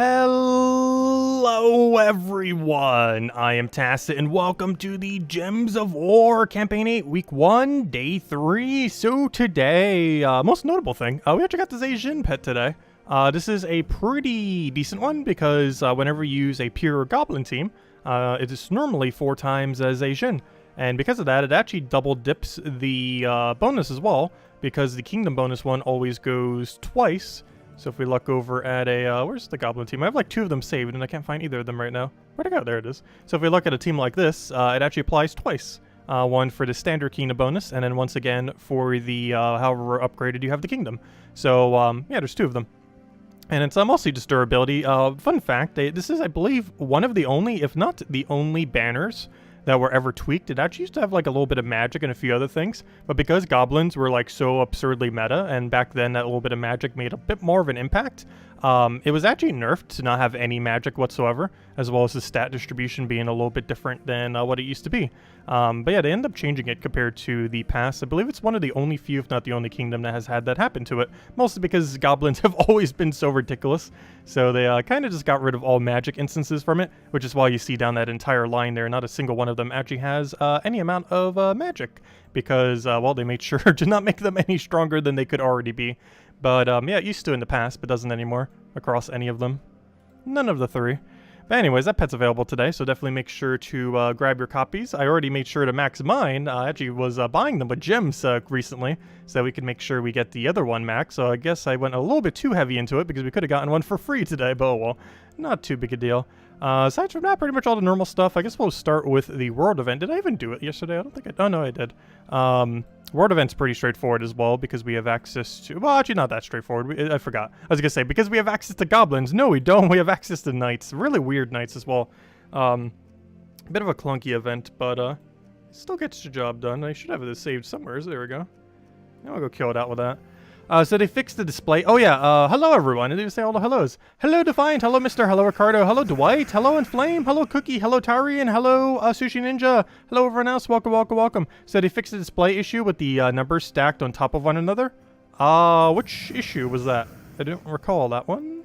Hello everyone, I am Tacit and welcome to the Gems of War Campaign 8 Week 1, Day 3. So today, most notable thing, we actually got the Zaejin pet today. This is a pretty decent one because whenever you use a pure Goblin Team, it is normally 4 times as Zaejin. And because of that, it actually double dips the bonus as well, because the Kingdom bonus one always goes twice. So if we look over at a, where's the Goblin Team? I have like 2 of them saved and I can't find either of them right now. Where'd it go? There it is. So if we look at a team like this, it actually applies twice. One for the standard Kingdom bonus, and then once again for the, however upgraded you have the Kingdom. So, yeah, there's 2 of them. And it's mostly just durability. Fun fact, this is, I believe, one of the only, if not the only banners that were ever tweaked. It actually used to have like a little bit of magic and a few other things, but because goblins were like so absurdly meta, and back then that little bit of magic made a bit more of an impact, it was actually nerfed to not have any magic whatsoever, as well as the stat distribution being a little bit different than what it used to be. But yeah, they end up changing it compared to the past. I believe it's one of the only few, if not the only kingdom that has had that happen to it, mostly because goblins have always been so ridiculous. So they kind of just got rid of all magic instances from it, which is why you see down that entire line there, not a single one of them actually has any amount of magic, because, well, they made sure to not make them any stronger than they could already be. But, yeah, it used to in the past, but doesn't anymore across any of them. None of the 3. But anyways, that pet's available today, so definitely make sure to grab your copies. I already made sure to max mine. I actually was buying them with gems recently, so we could make sure we get the other one max. So I guess I went a little bit too heavy into it, because we could have gotten one for free today, but well, not too big a deal. Aside from that, pretty much all the normal stuff. I guess we'll start with the World event. Did I even do it yesterday? I don't think I... Oh, no, I did. World event's pretty straightforward as well, because we have access to... Well, actually, not that straightforward. I forgot. I was going to say, because we have access to goblins. No, we don't. We have access to knights. Really weird knights as well. Bit of a clunky event, but still gets the job done. I should have this saved somewhere. There we go. Now I'll go kill it out with that. So they fixed the display. Oh yeah, hello everyone. I didn't even say all the hellos. Hello Defiant, hello Mr. Hello Ricardo, hello Dwight, hello Inflame, hello Cookie, hello Tarian, hello Sushi Ninja, hello everyone else, welcome, welcome, welcome. So they fixed the display issue with the numbers stacked on top of one another. Which issue was that? I don't recall that one.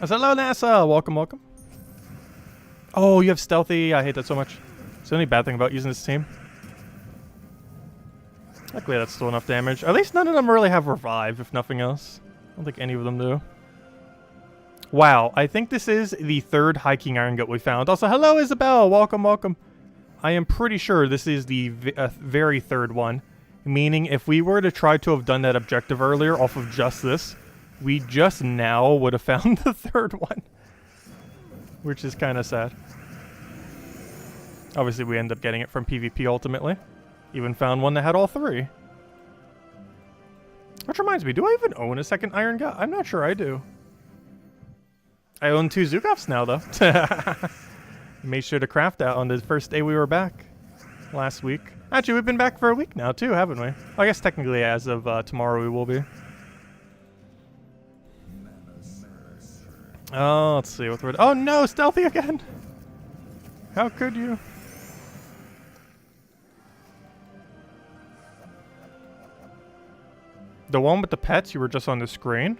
Hello NASA, welcome, welcome. Oh, you have stealthy, I hate that so much. Is there any bad thing about using this team? Luckily that's still enough damage. At least none of them really have revive, if nothing else. I don't think any of them do. Wow, I think this is the 3rd High King Iron Gut we found. Also, hello Isabel, welcome, welcome. I am pretty sure this is the very 3rd one. Meaning, if we were to try to have done that objective earlier off of just this, we just now would have found the 3rd one. Which is kind of sad. Obviously, we end up getting it from PvP ultimately. Even found one that had all 3. Which reminds me, do I even own a 2nd Iron Gut? I'm not sure I do. I own 2 Zugofs now, though. Made sure to craft that on the first day we were back. Last week. Actually, we've been back for a week now, too, haven't we? Well, I guess technically as of tomorrow we will be. Oh, let's see what we're... Oh, no! Stealthy again! How could you? The one with the pets, you were just on the screen?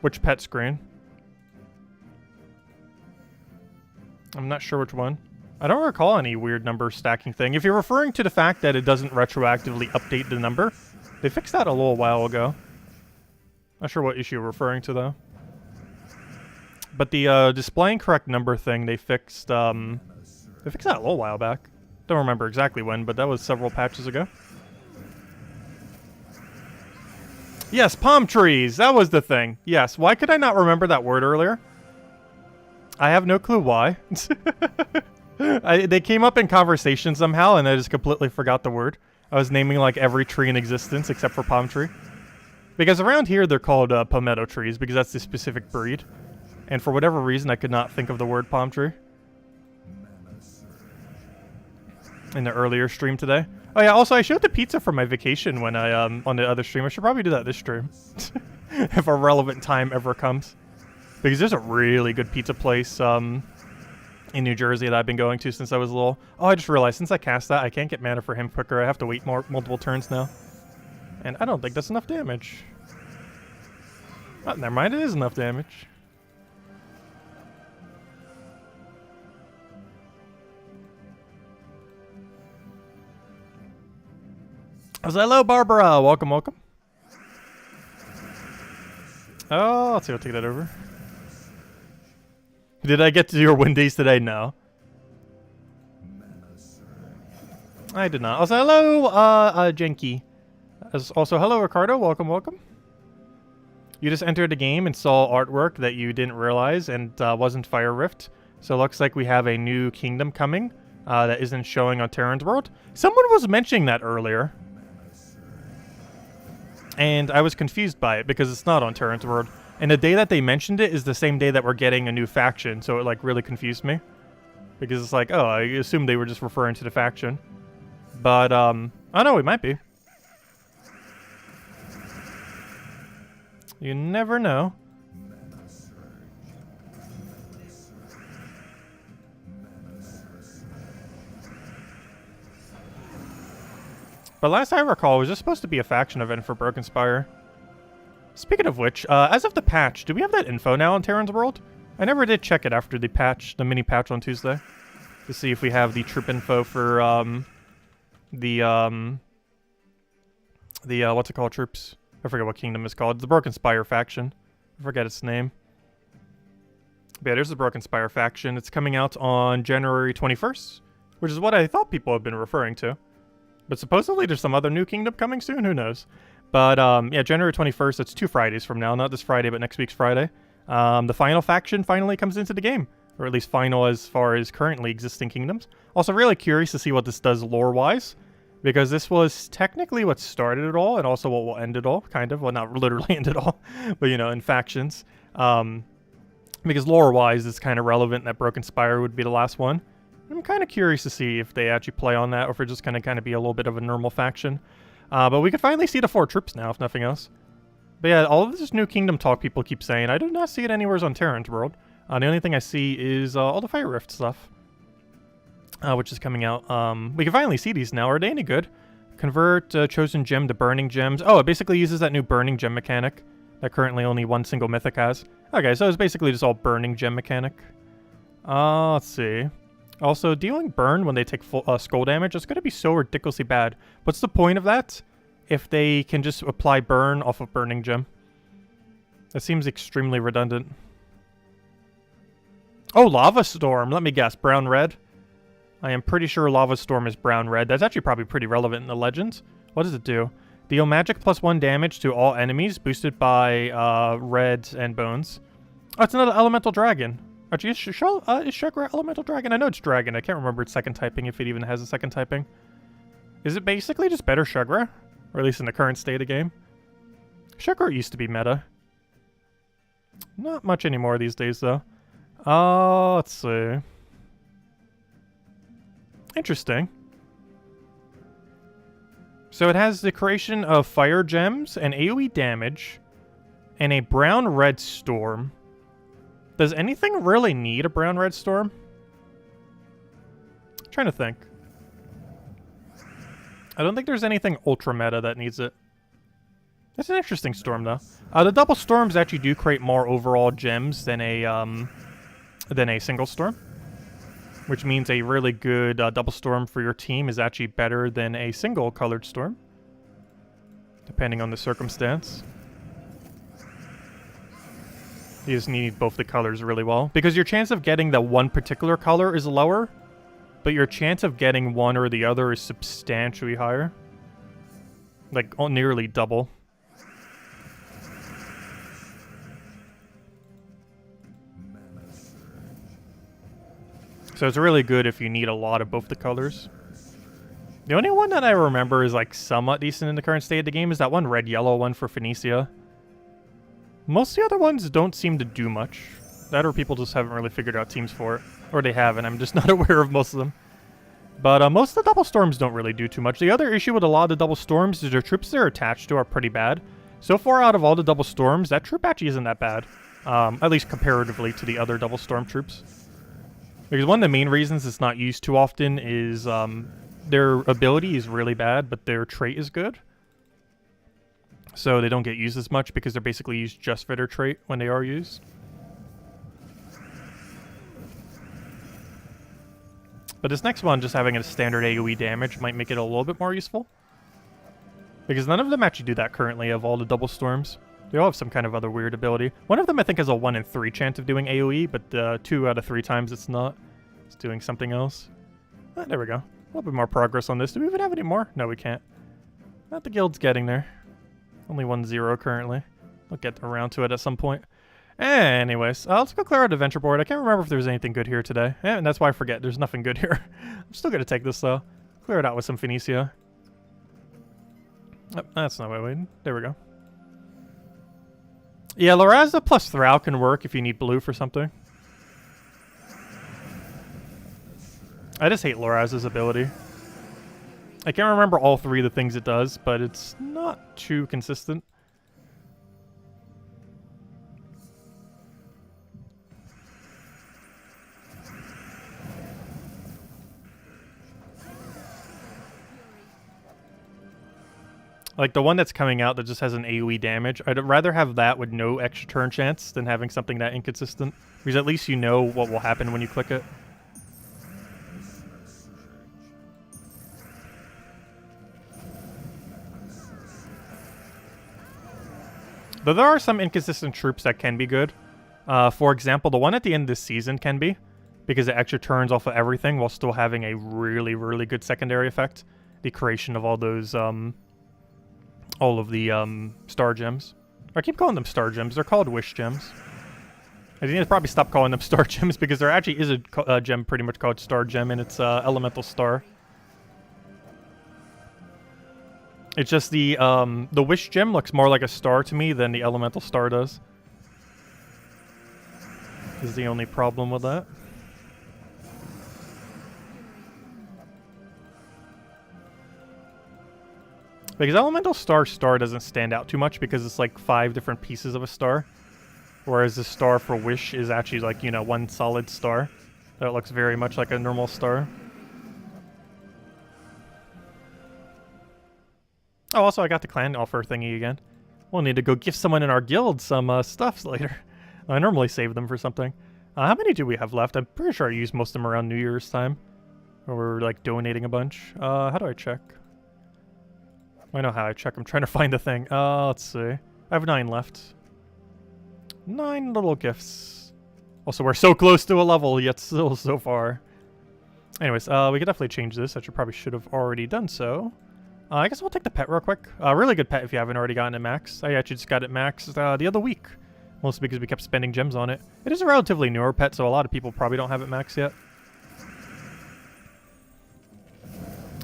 Which pet screen? I'm not sure which one. I don't recall any weird number stacking thing. If you're referring to the fact that it doesn't retroactively update the number, they fixed that a little while ago. Not sure what issue you're referring to, though. But the displaying correct number thing, they fixed that a little while back. Don't remember exactly when, but that was several patches ago. Yes, palm trees. That was the thing. Yes. Why could I not remember that word earlier? I have no clue why. They came up in conversation somehow, and I just completely forgot the word. I was naming like every tree in existence except for palm tree. Because around here they're called palmetto trees, because that's the specific breed. And for whatever reason, I could not think of the word palm tree. In the earlier stream today. Oh yeah, also I showed the pizza from my vacation when I, on the other stream. I should probably do that this stream. If a relevant time ever comes. Because there's a really good pizza place, in New Jersey that I've been going to since I was little. Oh, I just realized, since I cast that, I can't get mana for him quicker. I have to wait multiple turns now. And I don't think that's enough damage. Oh, never mind, it is enough damage. Hello, Barbara. Welcome, welcome. Oh, let's see. I'll take that over. Did I get to your win days today? No. I did not. Also, hello, Jenki. Also, hello, Ricardo. Welcome, welcome. You just entered the game and saw artwork that you didn't realize and wasn't Fire Rift. So it looks like we have a new kingdom coming that isn't showing on Terran's World. Someone was mentioning that earlier. And I was confused by it because it's not on Terran's World. And the day that they mentioned it is the same day that we're getting a new faction. So it like really confused me. Because it's like, oh, I assumed they were just referring to the faction. But, oh no, it might be. You never know. But last I recall, it was just supposed to be a faction event for Broken Spire. Speaking of which, as of the patch, do we have that info now on Terran's World? I never did check it after the patch, the mini patch on Tuesday, to see if we have the troop info for what's it called, troops? I forget what kingdom it's called. The Broken Spire faction. I forget its name. But yeah, there's the Broken Spire faction. It's coming out on January 21st, which is what I thought people have been referring to. But supposedly there's some other new kingdom coming soon. Who knows? But yeah, January 21st. It's 2 Fridays from now. Not this Friday, but next week's Friday. The final faction finally comes into the game. Or at least final as far as currently existing kingdoms. Also really curious to see what this does lore-wise. Because this was technically what started it all, and also what will end it all, kind of. Well, not literally end it all, but, you know, in factions. Because lore-wise, it's kind of relevant that Broken Spire would be the last one. I'm kind of curious to see if they actually play on that, or if it's just going to kind of be a little bit of a normal faction. But we can finally see the 4 troops now, if nothing else. But yeah, all of this new kingdom talk people keep saying, I do not see it anywhere on Terran's World. The only thing I see is all the Fire Rift stuff. Which is coming out. We can finally see these now. Are they any good? Convert chosen gem to burning gems. Oh, it basically uses that new burning gem mechanic that currently only one single mythic has. Okay, so it's basically just all burning gem mechanic. Let's see. Also, dealing burn when they take full skull damage is going to be so ridiculously bad. What's the point of that if they can just apply burn off of burning gem? That seems extremely redundant. Oh, Lava Storm. Let me guess. Brown-red? I am pretty sure Lava Storm is brown-red. That's actually probably pretty relevant in the Legends. What does it do? Deal magic +1 damage to all enemies, boosted by red and bones. Oh, it's another elemental dragon. Actually, is Sugar elemental dragon? I know it's dragon. I can't remember its second typing, if it even has a second typing. Is it basically just better Sugar? Or at least in the current state of the game? Sugar used to be meta. Not much anymore these days, though. Let's see. Interesting. So it has the creation of fire gems and AoE damage and a brown-red storm. Does anything really need a brown-red storm? I'm trying to think. I don't think there's anything ultra meta that needs it. It's an interesting storm, though. The double storms actually do create more overall gems than a single storm. Which means a really good double storm for your team is actually better than a single colored storm. Depending on the circumstance. You just need both the colors really well. Because your chance of getting the one particular color is lower. But your chance of getting one or the other is substantially higher. Like, nearly double. So it's really good if you need a lot of both the colors. The only one that I remember is like somewhat decent in the current state of the game is that one red-yellow one for Phoenicia. Most of the other ones don't seem to do much. That or people just haven't really figured out teams for it. Or they have, and I'm just not aware of most of them. But most of the double storms don't really do too much. The other issue with a lot of the double storms is their troops they're attached to are pretty bad. So far out of all the double storms, that troop actually isn't that bad. At least comparatively to the other double storm troops. Because one of the main reasons it's not used too often is their ability is really bad, but their trait is good. So they don't get used as much because they're basically used just for their trait when they are used. But this next one, just having a standard AoE damage, might make it a little bit more useful. Because none of them actually do that currently of all the double storms. They all have some kind of other weird ability. One of them I think has a 1 in 3 chance of doing AoE, but 2 out of 3 times it's not. It's doing something else. Ah, there we go. A little bit more progress on this. Do we even have any more? No, we can't. Not the guild's getting there. Only 1-0 currently. We'll get around to it at some point. Anyways, let's go clear out adventure board. I can't remember if there's anything good here today. And that's why I forget. There's nothing good here. I'm still going to take this, though. Clear it out with some Phoenicia. Oh, that's not what I waited. There we go. Yeah, Lorazza plus Thrall can work if you need blue for something. I just hate Lorazza's ability. I can't remember all 3 of the things it does, but it's not too consistent. Like the one that's coming out that just has an AoE damage, I'd rather have that with no extra turn chance than having something that inconsistent. Because at least you know what will happen when you click it. Though there are some inconsistent troops that can be good. For example, the one at the end of this season can be, because it extra turns off of everything while still having a really, really good secondary effect. The creation of all those, all of the star gems. I keep calling them star gems. They're called wish gems. I need to probably stop calling them star gems because there actually is a gem pretty much called star gem, and it's elemental star. It's just the wish gem looks more like a star to me than the elemental star does. Is the only problem with that. Because elemental star doesn't stand out too much because it's like 5 different pieces of a star. Whereas the star for wish is actually like, you know, one solid star. That looks very much like a normal star. Oh, also I got the clan offer thingy again. We'll need to go gift someone in our guild some stuffs later. I normally save them for something. How many do we have left? I'm pretty sure I used most of them around New Year's time. Or we're like donating a bunch. How do I check? I know how I check. I'm trying to find the thing. Let's see. I have 9 left. 9 little gifts. Also, we're so close to a level, yet still so far. Anyways, we could definitely change this. I probably should have already done so. I guess we'll take the pet real quick. Really good pet if you haven't already gotten it max. I actually just got it maxed the other week. Mostly because we kept spending gems on it. It is a relatively newer pet, so a lot of people probably don't have it maxed yet.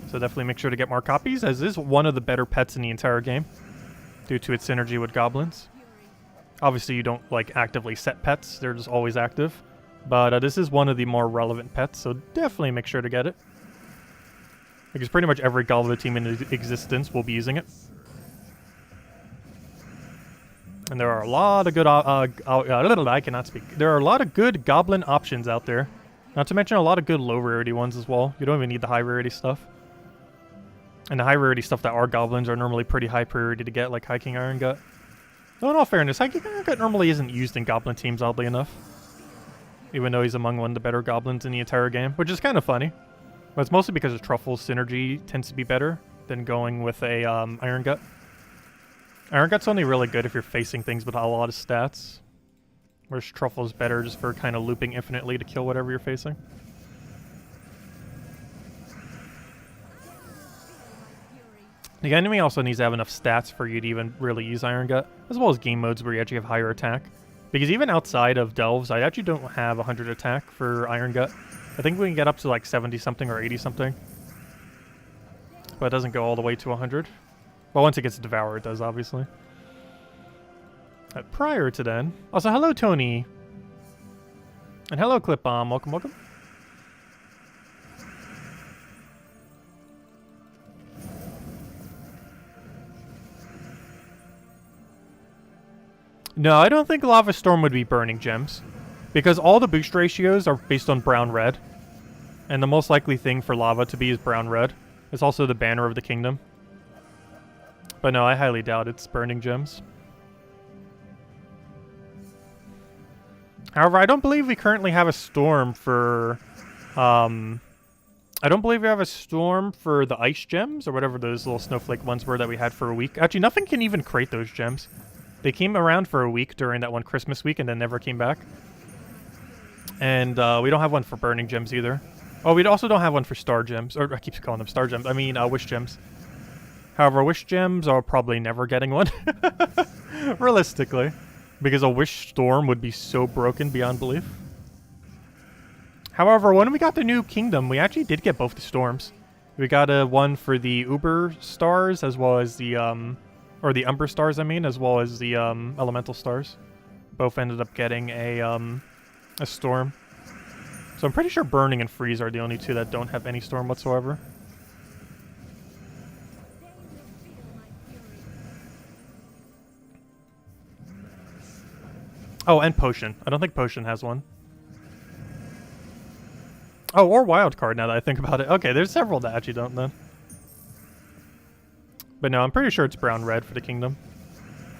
So definitely make sure to get more copies, as is one of the better pets in the entire game, due to its synergy with goblins. Obviously, you don't like actively set pets; they're just always active. But this is one of the more relevant pets, so definitely make sure to get it, because pretty much every Goblin team in existence will be using it. And there are a lot of good. I cannot speak. There are a lot of good goblin options out there. Not to mention a lot of good low rarity ones as well. You don't even need the high rarity stuff. And the high rarity stuff that are goblins are normally pretty high priority to get, like High King Iron Gut. Though in all fairness, High King Iron Gut normally isn't used in goblin teams, oddly enough. Even though he's among one of the better goblins in the entire game, which is kind of funny. But it's mostly because of Truffle's synergy tends to be better than going with a Iron Gut. Iron Gut's only really good if you're facing things with a lot of stats. Whereas Truffle's better just for kind of looping infinitely to kill whatever you're facing. The enemy also needs to have enough stats for you to even really use Iron Gut, as well as game modes where you actually have higher attack. Because even outside of Delves, I actually don't have 100 attack for Iron Gut. I think we can get up to like 70-something or 80-something. But it doesn't go all the way to 100. Well, once it gets devoured, it does, obviously. Prior to then... Also, hello, Tony! And hello, Clipbomb. Welcome, welcome. No, I don't think Lava Storm would be burning gems. Because all the boost ratios are based on brown-red. And the most likely thing for lava to be is brown-red. It's also the banner of the kingdom. But no, I highly doubt it's burning gems. However, I don't believe we currently have a storm for... I don't believe we have a storm for the ice gems, or whatever those little snowflake ones were that we had for a week. Actually, nothing can even create those gems. They came around for a week during that one Christmas week and then never came back. And we don't have one for burning gems either. Oh, we also don't have one for star gems. Or I keep calling them star gems. I mean, wish gems. However, wish gems are probably never getting one. Realistically. Because a wish storm would be so broken beyond belief. However, when we got the new kingdom, we actually did get both the storms. We got one for the Uber stars, as well as the, or the Umber stars, I mean, as well as the, elemental stars. Both ended up getting a storm. So I'm pretty sure burning and freeze are the only two that don't have any storm whatsoever. Oh, and potion. I don't think potion has one. Oh, or wild card now that I think about it. Okay, there's several that actually don't then. But no, I'm pretty sure it's brown-red for the kingdom.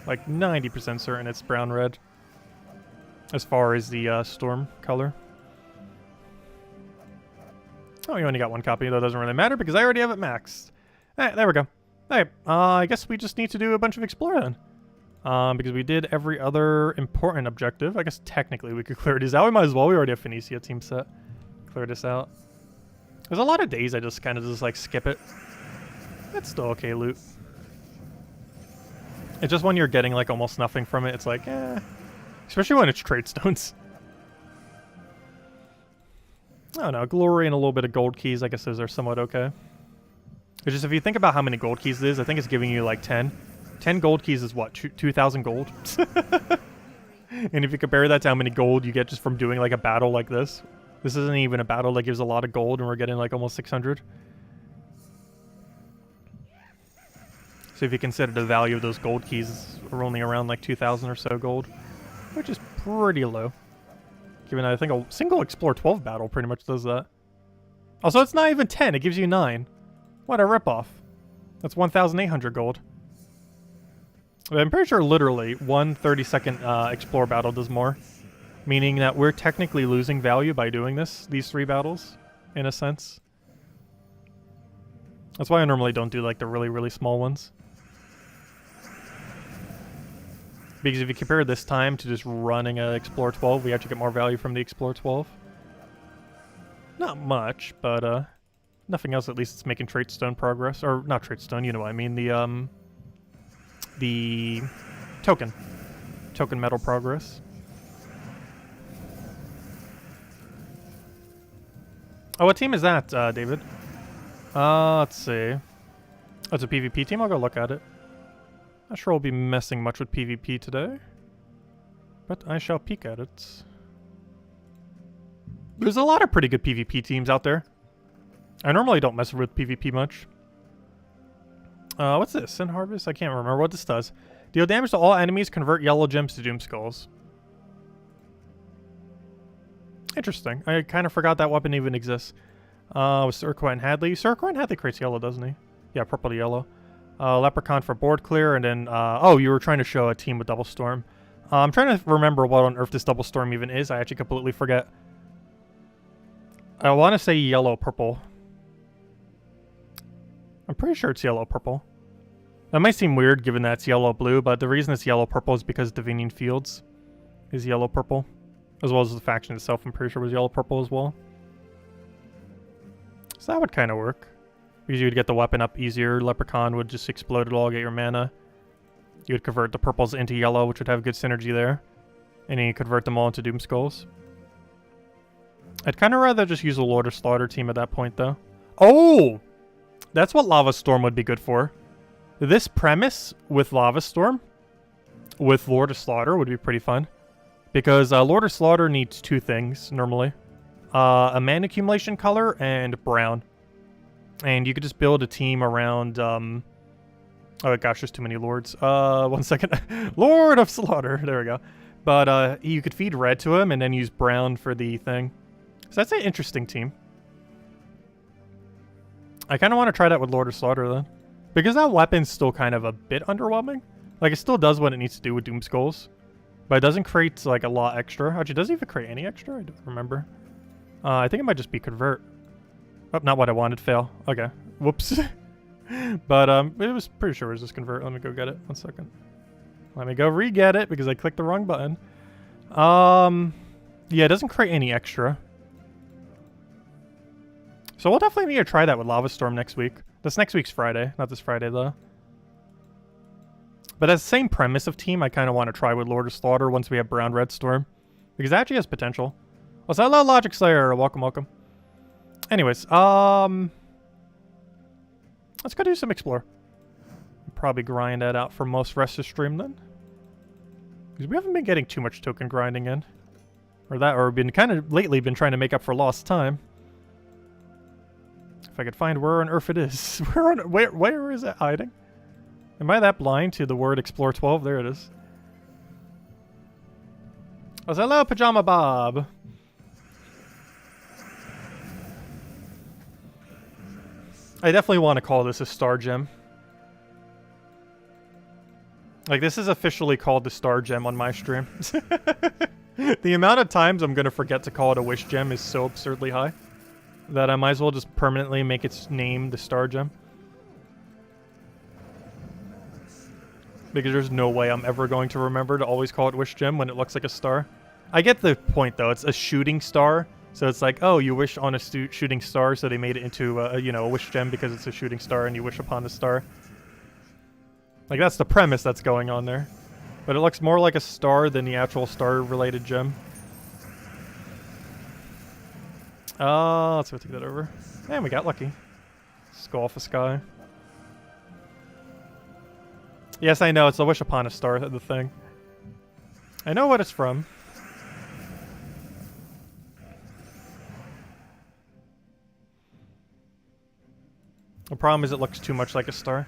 Like 90% certain it's brown-red. As far as the storm color. Oh, you only got one copy, though it doesn't really matter because I already have it maxed. Alright, there we go. Alright, I guess we just need to do a bunch of explore then. Because we did every other important objective. I guess technically we could clear these out. We might as well. We already have Phoenicia team set. Clear this out. There's a lot of days I just kind of like skip it. It's still okay loot. It's just when you're getting like almost nothing from it, it's like, eh. Especially when it's trade stones. I don't know, glory and a little bit of gold keys, I guess those are somewhat okay. It's just if you think about how many gold keys it is, I think it's giving you like 10. 10 gold keys is what, 2,000 gold? And if you compare that to how many gold you get just from doing like a battle like this. This isn't even a battle that gives a lot of gold and we're getting like almost 600. So if you consider the value of those gold keys are only around like 2,000 or so gold. Which is pretty low. Given that I think a single Explore 12 battle pretty much does that. Also, it's not even 10, it gives you 9. What a ripoff. That's 1,800 gold. I'm pretty sure literally one 30-second Explore battle does more. Meaning that we're technically losing value by doing these 3 battles, in a sense. That's why I normally don't do like the really, really small ones. Because if you compare this time to just running an Explore 12, we actually get more value from the Explore 12. Not much, but nothing else. At least it's making trait stone progress. Or not trait stone, you know what I mean. The token metal progress. Oh, what team is that, David? Let's see. Oh, it's a PvP team? I'll go look at it. Not sure we'll be messing much with PvP today. But I shall peek at it. There's a lot of pretty good PvP teams out there. I normally don't mess with PvP much. What's this? Sin Harvest? I can't remember what this does. Deal damage to all enemies, convert yellow gems to Doom Skulls. Interesting. I kind of forgot that weapon even exists. With Surquit and Hadley. Surquit and Hadley creates yellow, doesn't he? Yeah, purple to yellow. Leprechaun for board clear, and then, oh, you were trying to show a team with Double Storm. I'm trying to remember what on earth this Double Storm even is. I actually completely forget. I want to say yellow-purple. I'm pretty sure it's yellow-purple. That might seem weird given that it's yellow-blue, but the reason it's yellow-purple is because Divinian Fields is yellow-purple. As well as the faction itself, I'm pretty sure was yellow-purple as well. So that would kind of work. Because you would get the weapon up easier. Leprechaun would just explode it all, get your mana. You would convert the purples into yellow, which would have good synergy there. And then you convert them all into Doom Skulls. I'd kind of rather just use a Lord of Slaughter team at that point, though. Oh! That's what Lava Storm would be good for. This premise with Lava Storm, with Lord of Slaughter, would be pretty fun. Because Lord of Slaughter needs 2 things, normally. A mana accumulation color and brown. And you could just build a team around, oh gosh, there's too many lords. 1 second. Lord of Slaughter, there we go. But you could feed red to him and then use brown for the thing. So that's an interesting team. I kind of want to try that with Lord of Slaughter, then. Because that weapon's still kind of a bit underwhelming. Like, it still does what it needs to do with Doom Skulls. But it doesn't create, like, a lot extra. Actually, does it even create any extra? I don't remember. I think it might just be convert. Oh, not what I wanted. Fail. Okay. Whoops. But, it was pretty sure it was just convert. Let me go get it. 1 second. Let me go re-get it because I clicked the wrong button. Yeah, it doesn't create any extra. So we'll definitely need to try that with Lava Storm next week. That's next week's Friday. Not this Friday, though. But as the same premise of team, I kind of want to try with Lord of Slaughter once we have Brown Red Storm. Because it actually has potential. Also, hello, Logic Slayer. Welcome, welcome. Anyways, let's go do some Explore. Probably grind that out for most rest of the stream then. Because we haven't been getting too much token grinding in. Or we've been kind of lately been trying to make up for lost time. If I could find where on earth it is. Where is it hiding? Am I that blind to the word Explore 12? There it is. Oh, hello, Pajama Bob. I definitely want to call this a Star Gem. Like, this is officially called the Star Gem on my stream. The amount of times I'm going to forget to call it a Wish Gem is so absurdly high that I might as well just permanently make its name the Star Gem. Because there's no way I'm ever going to remember to always call it Wish Gem when it looks like a star. I get the point, though. It's a shooting star. So it's like, oh, you wish on a shooting star, so they made it into, a Wish Gem because it's a shooting star and you wish upon the star. Like, that's the premise that's going on there. But it looks more like a star than the actual star-related gem. Let's go take that over. And we got lucky. Let's go off the sky. Yes, I know, it's a wish upon a star, the thing. I know what it's from. The problem is it looks too much like a star.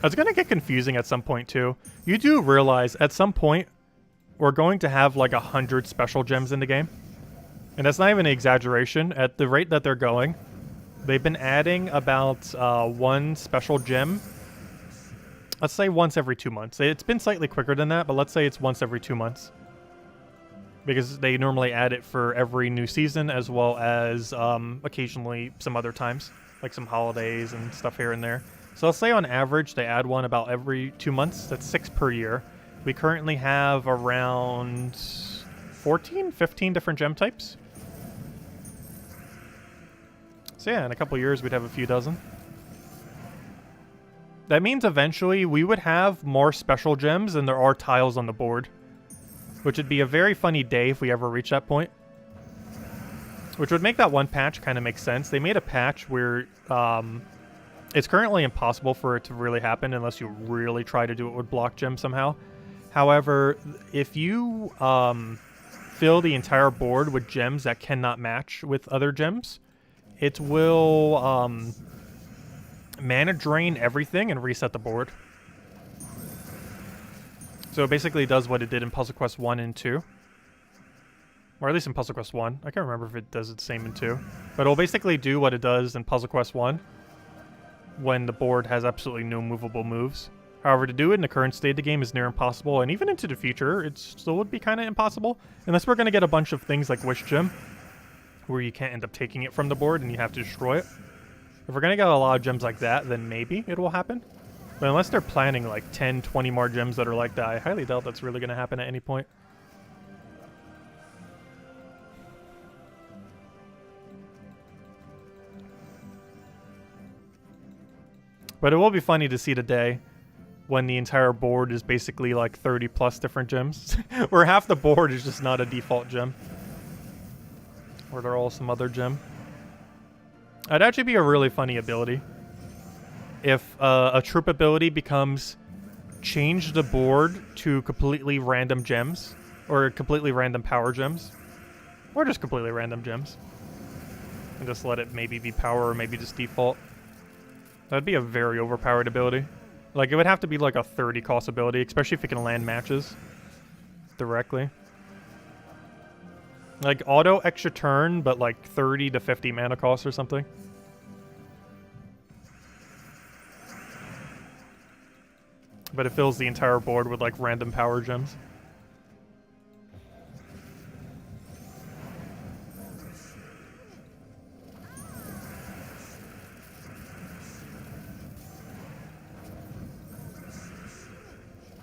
It's going to get confusing at some point, too. You do realize, at some point, we're going to have, like, 100 special gems in the game. And that's not even an exaggeration. At the rate that they're going, they've been adding about one special gem. Let's say once every 2 months. It's been slightly quicker than that, but let's say it's once every 2 months. Because they normally add it for every new season, as well as occasionally some other times. Like some holidays and stuff here and there. So let's say on average they add one about every 2 months. That's 6 per year. We currently have around 14, 15 different gem types. So yeah, in a couple years we'd have a few dozen. That means eventually we would have more special gems than there are tiles on the board. Which would be a very funny day if we ever reach that point. Which would make that one patch kind of make sense. They made a patch where it's currently impossible for it to really happen unless you really try to do it with block gems somehow. However, if you fill the entire board with gems that cannot match with other gems, it will mana drain everything and reset the board. So it basically does what it did in Puzzle Quest 1 and 2. Or at least in Puzzle Quest 1. I can't remember if it does the same in 2. But it'll basically do what it does in Puzzle Quest 1 when the board has absolutely no movable moves. However, to do it in the current state of the game is near impossible, and even into the future, it still would be kind of impossible. Unless we're going to get a bunch of things like Wish Gem, where you can't end up taking it from the board and you have to destroy it. If we're going to get a lot of gems like that, then maybe it will happen. But unless they're planning like 10, 20 more gems that are like that, I highly doubt that's really going to happen at any point. But it will be funny to see the day when the entire board is basically like 30 plus different gems. Where half the board is just not a default gem. Or they're all some other gem. That'd actually be a really funny ability. If a troop ability becomes change the board to completely random gems. Or completely random power gems. Or just completely random gems. And just let it maybe be power or maybe just default. That'd be a very overpowered ability. Like, it would have to be like a 30 cost ability, especially if it can land matches directly. Like, auto extra turn, but like 30 to 50 mana cost or something. But it fills the entire board with like random power gems.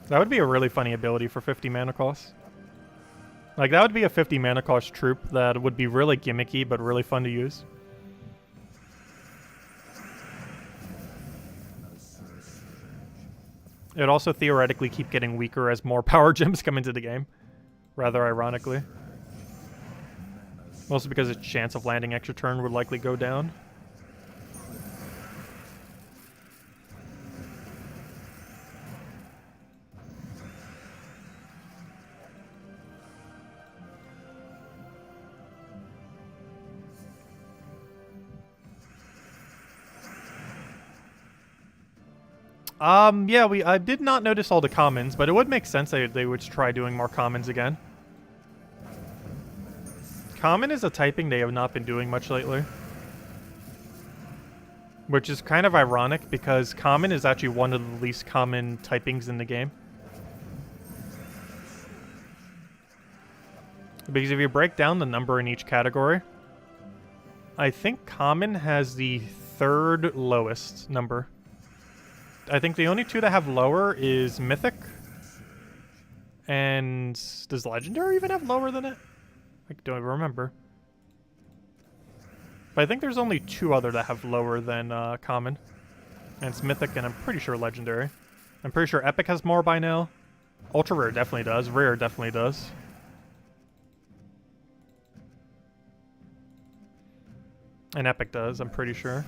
That would be a really funny ability for 50 mana cost. Like, that would be a 50 mana cost troop that would be really gimmicky, but really fun to use. It would also theoretically keep getting weaker as more power gems come into the game. Rather ironically. Mostly because its chance of landing extra turn would likely go down. Yeah, I did not notice all the commons, but it would make sense that they would try doing more commons again. Common is a typing they have not been doing much lately. Which is kind of ironic, because common is actually one of the least common typings in the game. Because if you break down the number in each category, I think common has the third lowest number. I think the only two that have lower is Mythic. And does Legendary even have lower than it? I don't even remember. But I think there's only two other that have lower than Common. And it's Mythic and I'm pretty sure Legendary. I'm pretty sure Epic has more by now. Ultra Rare definitely does. Rare definitely does. And Epic does, I'm pretty sure.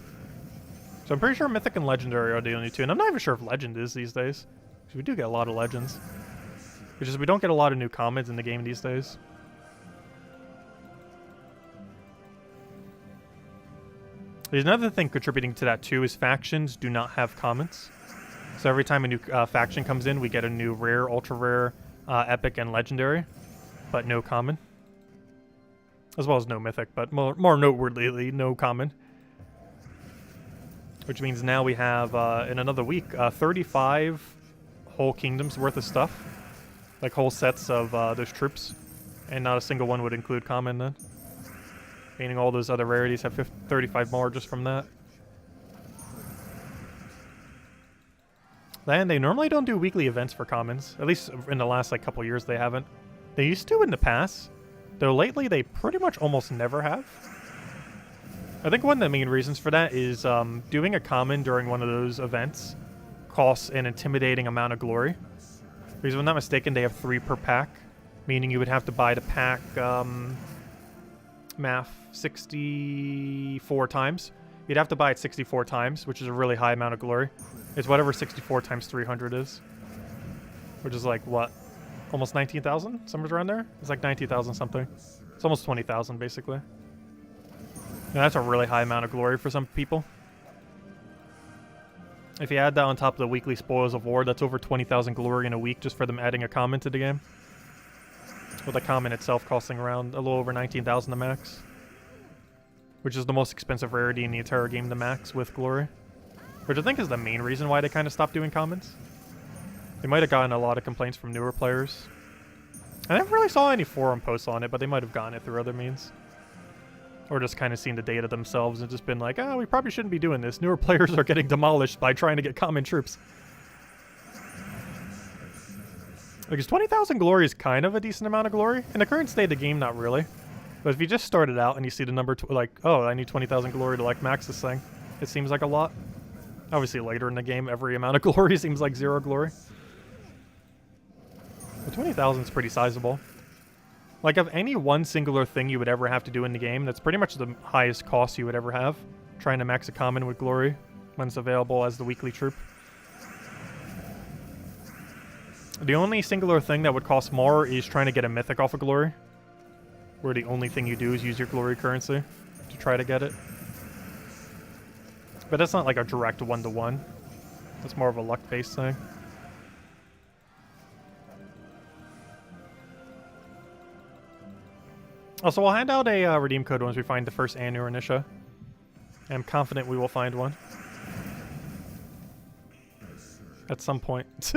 So I'm pretty sure Mythic and Legendary are the only two. And I'm not even sure if Legend is these days. Because we do get a lot of Legends. It's just we don't get a lot of new commons in the game these days. There's another thing contributing to that too is factions do not have commons. So every time a new faction comes in, we get a new Rare, Ultra Rare, Epic, and Legendary. But no common. As well as no Mythic, but more noteworthy, no common. Which means now we have, in another week, 35 whole kingdoms worth of stuff. Like whole sets of those troops. And not a single one would include common then. Meaning all those other rarities have 35 more just from that. Then they normally don't do weekly events for commons. At least in the last like couple years they haven't. They used to in the past. Though lately they pretty much almost never have. I think one of the main reasons for that is doing a common during one of those events costs an intimidating amount of glory. Because if I'm not mistaken, they have 3 per pack. Meaning you would have to buy the pack, math, 64 times. You'd have to buy it 64 times, which is a really high amount of glory. It's whatever 64 times 300 is. Which is like, what? Almost 19,000? Somewhere around there? It's like 19,000 something. It's almost 20,000, basically. And that's a really high amount of glory for some people. If you add that on top of the weekly spoils of war, that's over 20,000 glory in a week just for them adding a common to the game. With the common itself costing around a little over 19,000 to max. Which is the most expensive rarity in the entire game to max with glory. Which I think is the main reason why they kind of stopped doing commons. They might have gotten a lot of complaints from newer players. I never really saw any forum posts on it, but they might have gotten it through other means. Or just kind of seen the data themselves and just been like, oh, we probably shouldn't be doing this. Newer players are getting demolished by trying to get common troops. Because 20,000 glory is kind of a decent amount of glory. In the current state of the game, not really. But if you just started out and you see the number, like, oh, I need 20,000 glory to, like, max this thing, it seems like a lot. Obviously, later in the game, every amount of glory seems like 0 glory. But 20,000 is pretty sizable. Like, of any one singular thing you would ever have to do in the game, that's pretty much the highest cost you would ever have. Trying to max a common with glory when it's available as the weekly troop. The only singular thing that would cost more is trying to get a mythic off of glory. Where the only thing you do is use your glory currency to try to get it. But that's not like a direct one-to-one. That's more of a luck-based thing. Also, we'll hand out a redeem code once we find the first Anarchycha. I'm confident we will find one. At some point.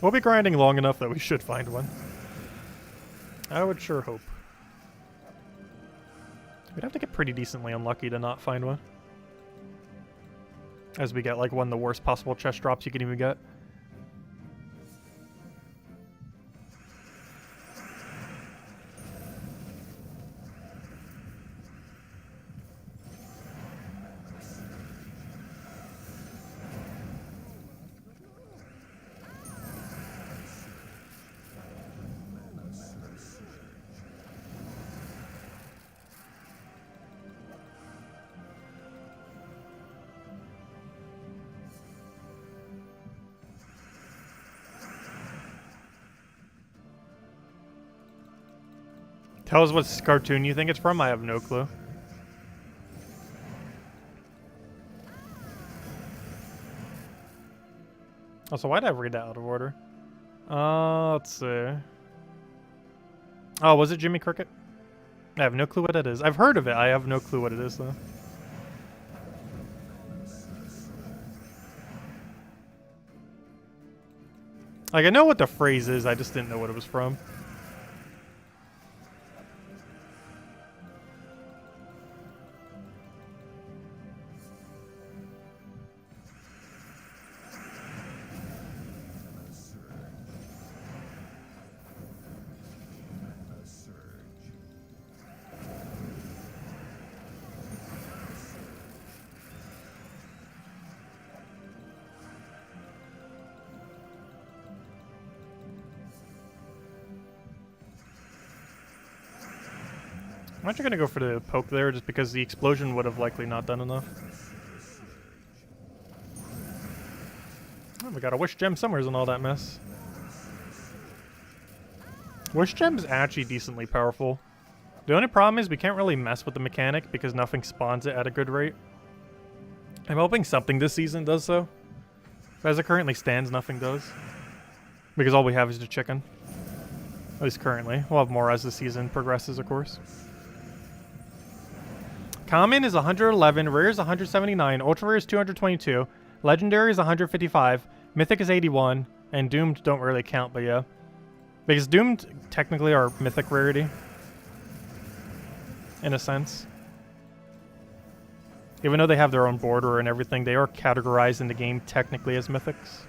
We'll be grinding long enough that we should find one. I would sure hope. We'd have to get pretty decently unlucky to not find one. As we get like one of the worst possible chest drops you can even get. Tell us what cartoon you think it's from. I have no clue. Also, why did I read that out of order? Let's see. Oh, was it Jimmy Cricket? I have no clue what it is. I've heard of it. I have no clue what it is, though. Like, I know what the phrase is. I just didn't know what it was from. I'm actually gonna go for the poke there just because the explosion would have likely not done enough. Oh, we got a wish gem somewhere in all that mess. Wish gem's actually decently powerful. The only problem is we can't really mess with the mechanic because nothing spawns it at a good rate. I'm hoping something this season does so. But as it currently stands, nothing does. Because all we have is the chicken. At least currently. We'll have more as the season progresses, of course. Common is 111, Rare is 179, Ultra Rare is 222, Legendary is 155, Mythic is 81, and Doomed don't really count, but yeah. Because Doomed technically are Mythic rarity. In a sense. Even though they have their own border and everything, they are categorized in the game technically as Mythics.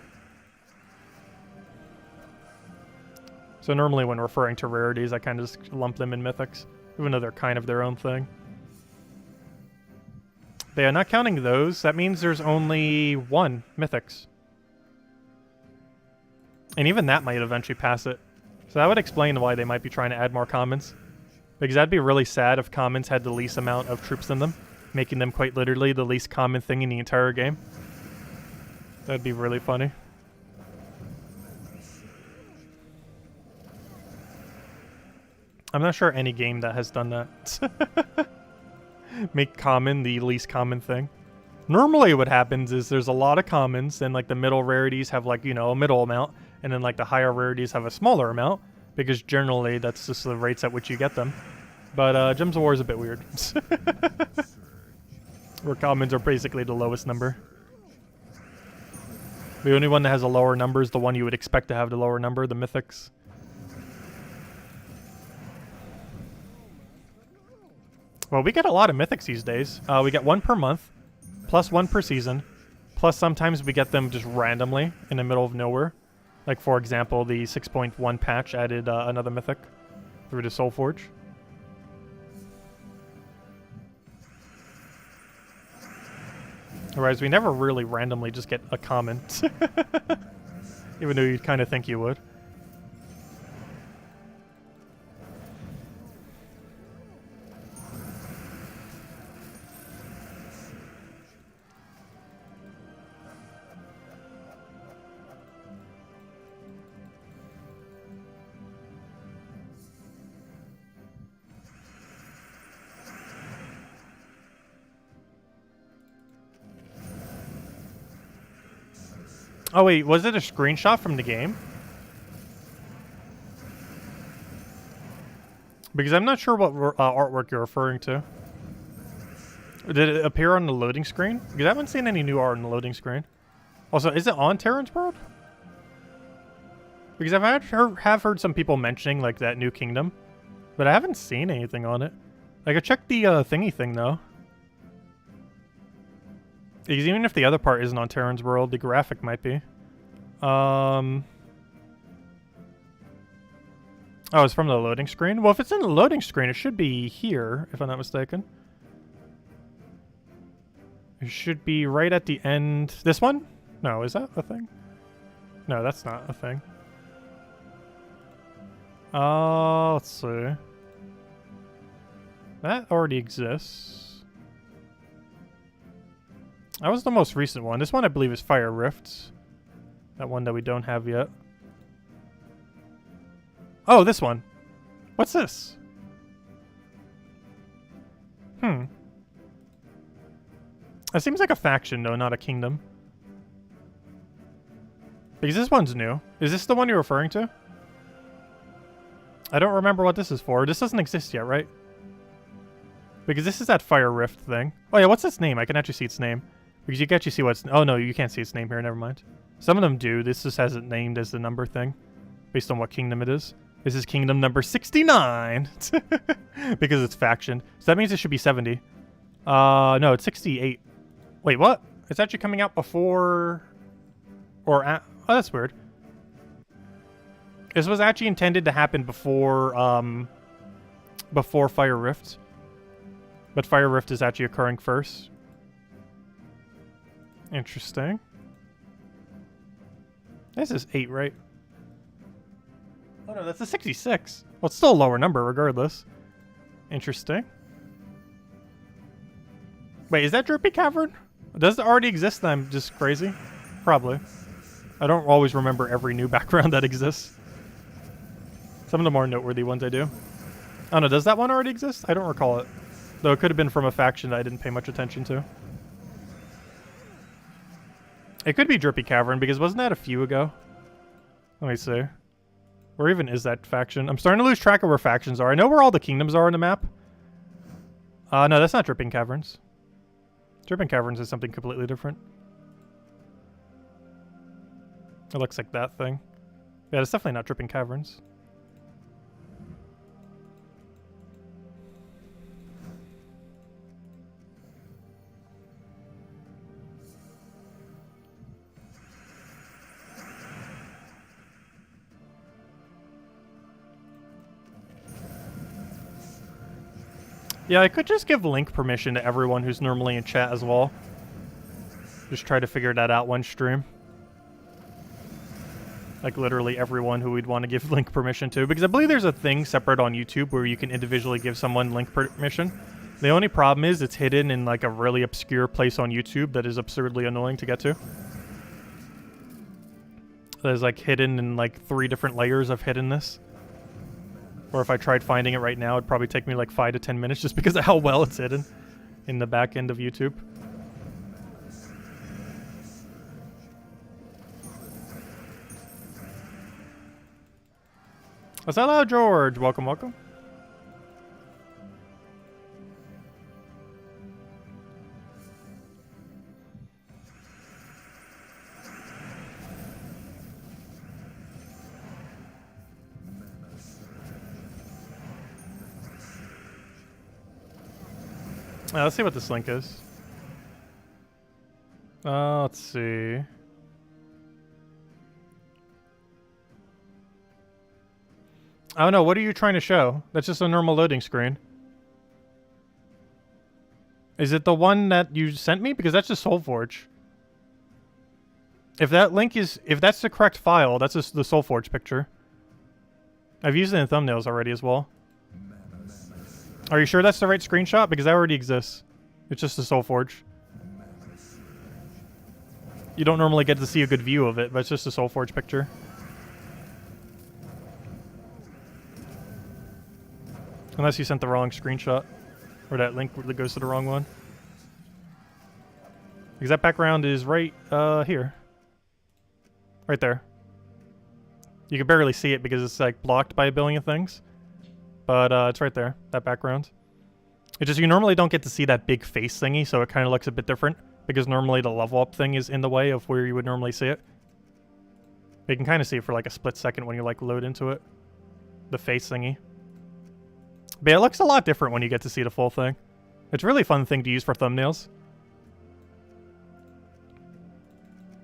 So normally when referring to rarities, I kind of just lump them in Mythics, even though they're kind of their own thing. But yeah, not counting those, that means there's only one Mythics. And even that might eventually pass it. So that would explain why they might be trying to add more commons. Because that'd be really sad if commons had the least amount of troops in them, making them quite literally the least common thing in the entire game. That'd be really funny. I'm not sure any game that has done that. Make common the least common thing. Normally what happens is there's a lot of commons, and like the middle rarities have like, you know, a middle amount, and then like the higher rarities have a smaller amount, because generally that's just the rates at which you get them. But Gems of War is a bit weird. Where commons are basically the lowest number. The only one that has a lower number is the one you would expect to have the lower number, the Mythics. Well, we get a lot of Mythics these days. We get one per month, plus one per season, plus sometimes we get them just randomly in the middle of nowhere. Like, for example, the 6.1 patch added another Mythic through the Soul Forge. Whereas we never really randomly just get a common. Even though you'd kind of think you would. Oh wait, was it a screenshot from the game? Because I'm not sure what artwork you're referring to. Did it appear on the loading screen? Because I haven't seen any new art on the loading screen. Also, is it on Terran's World? Because have heard some people mentioning, like, that new kingdom. But I haven't seen anything on it. I could check the thingy thing, though. Because even if the other part isn't on Terran's World, the graphic might be. Oh, it's from the loading screen? Well, if it's in the loading screen, it should be here, if I'm not mistaken. It should be right at the end. This one? No, is that a thing? No, that's not a thing. Let's see. That already exists. That was the most recent one. This one, I believe, is Fire Rifts. That one that we don't have yet. Oh, this one. What's this? That seems like a faction, though, not a kingdom. Because this one's new. Is this the one you're referring to? I don't remember what this is for. This doesn't exist yet, right? Because this is that Fire Rift thing. Oh yeah, what's its name? I can actually see its name. Because you can actually see what's... Oh no, you can't see its name here, never mind. Some of them do. This just has it named as the number thing. Based on what kingdom it is. This is kingdom number 69. Because it's faction. So that means it should be 70. No, it's 68. Wait, what? It's actually coming out before... Or at... Oh, that's weird. This was actually intended to happen before, before Fire Rift. But Fire Rift is actually occurring first. Interesting. This is 8, right? Oh no, that's a 66. Well, it's still a lower number regardless. Interesting. Wait, is that Droopy Cavern? Does it already exist? I'm just crazy? Probably. I don't always remember every new background that exists. Some of the more noteworthy ones I do. Oh no, does that one already exist? I don't recall it. Though it could have been from a faction that I didn't pay much attention to. It could be Drippy Cavern, because wasn't that a few ago? Let me see. Where even is that faction? I'm starting to lose track of where factions are. I know where all the kingdoms are on the map. No, that's not Dripping Caverns. Dripping Caverns is something completely different. It looks like that thing. Yeah, it's definitely not Dripping Caverns. Yeah, I could just give link permission to everyone who's normally in chat as well. Just try to figure that out one stream. Like literally everyone who we'd want to give link permission to. Because I believe there's a thing separate on YouTube where you can individually give someone link permission. The only problem is it's hidden in like a really obscure place on YouTube that is absurdly annoying to get to. There's like hidden in like 3 different layers of hiddenness. Or if I tried finding it right now, it'd probably take me like 5 to 10 minutes just because of how well it's hidden in the back end of YouTube. Hello, George. Welcome, welcome. Let's see what this link is. Let's see. Oh no, what are you trying to show? That's just a normal loading screen. Is it the one that you sent me? Because that's just SoulForge. If that link is... If that's the correct file, that's just the SoulForge picture. I've used it in thumbnails already as well. Are you sure that's the right screenshot? Because that already exists. It's just a SoulForge. You don't normally get to see a good view of it, but it's just a SoulForge picture. Unless you sent the wrong screenshot. Or that link that goes to the wrong one. Because that background is right here. Right there. You can barely see it because it's like blocked by a billion things. but it's right there, that background. It's just you normally don't get to see that big face thingy, so it kind of looks a bit different, because normally the level up thing is in the way of where you would normally see it. But you can kind of see it for like a split second when you like load into it. The face thingy. But yeah, it looks a lot different when you get to see the full thing. It's a really fun thing to use for thumbnails.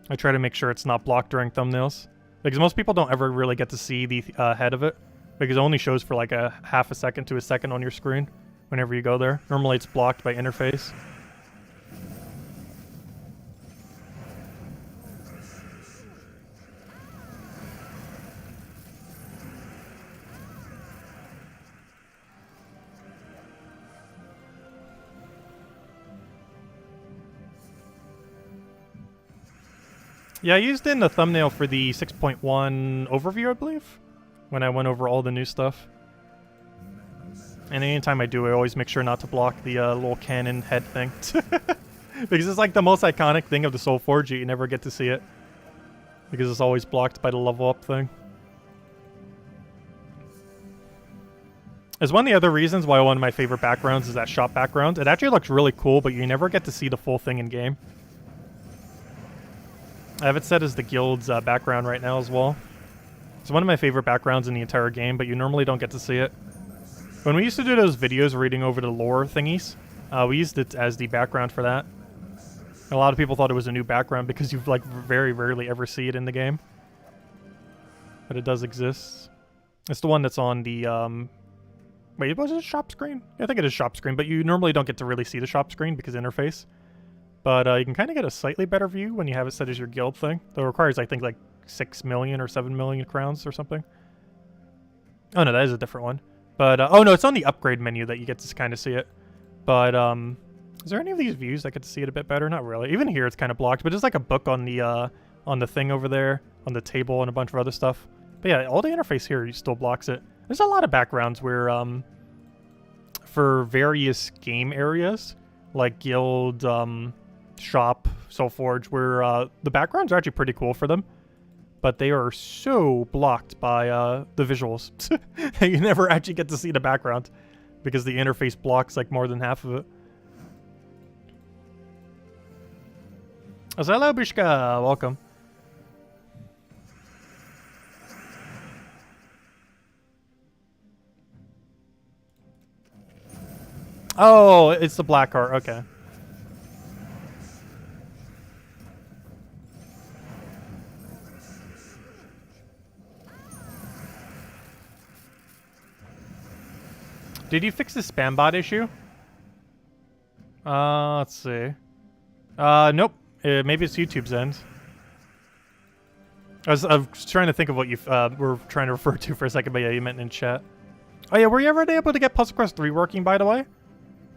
I try to make sure it's not blocked during thumbnails. Because most people don't ever really get to see the head of it. Because it only shows for like a half a second to a second on your screen whenever you go there. Normally it's blocked by interface. Yeah, I used it in the thumbnail for the 6.1 overview, I believe, when I went over all the new stuff. And anytime I do, I always make sure not to block the little cannon head thing. Because it's like the most iconic thing of the Soulforge, you never get to see it. Because it's always blocked by the level up thing. It's one of the other reasons why one of my favorite backgrounds is that shop background. It actually looks really cool, but you never get to see the full thing in game. I have it set as the guild's background right now as well. It's one of my favorite backgrounds in the entire game, but you normally don't get to see it. When we used to do those videos reading over the lore thingies, we used it as the background for that. A lot of people thought it was a new background because you like very rarely ever see it in the game. But it does exist. It's the one that's on the, wait, was it shop screen? Yeah, I think it is shop screen, but you normally don't get to really see the shop screen because interface. But you can kind of get a slightly better view when you have it set as your guild thing. Though it requires, I think, like 6 million or 7 million crowns or something. Oh no, that is a different one. But, oh no, it's on the upgrade menu that you get to kind of see it. But, is there any of these views that get to see it a bit better? Not really. Even here, it's kind of blocked, but there's like a book on the thing over there, on the table, and a bunch of other stuff. But yeah, all the interface here still blocks it. There's a lot of backgrounds where, for various game areas, like guild, shop, Soulforge, where the backgrounds are actually pretty cool for them, but they are so blocked by the visuals that you never actually get to see the background because the interface blocks like more than half of it. Oh, hello, Bishka. Welcome. Oh, it's the black card. Okay. Did you fix the spam bot issue? Let's see. Nope. Maybe it's YouTube's end. I was trying to think of what you were trying to refer to for a second, but yeah, you meant in chat. Oh yeah, were you ever able to get Puzzle Quest 3 working, by the way?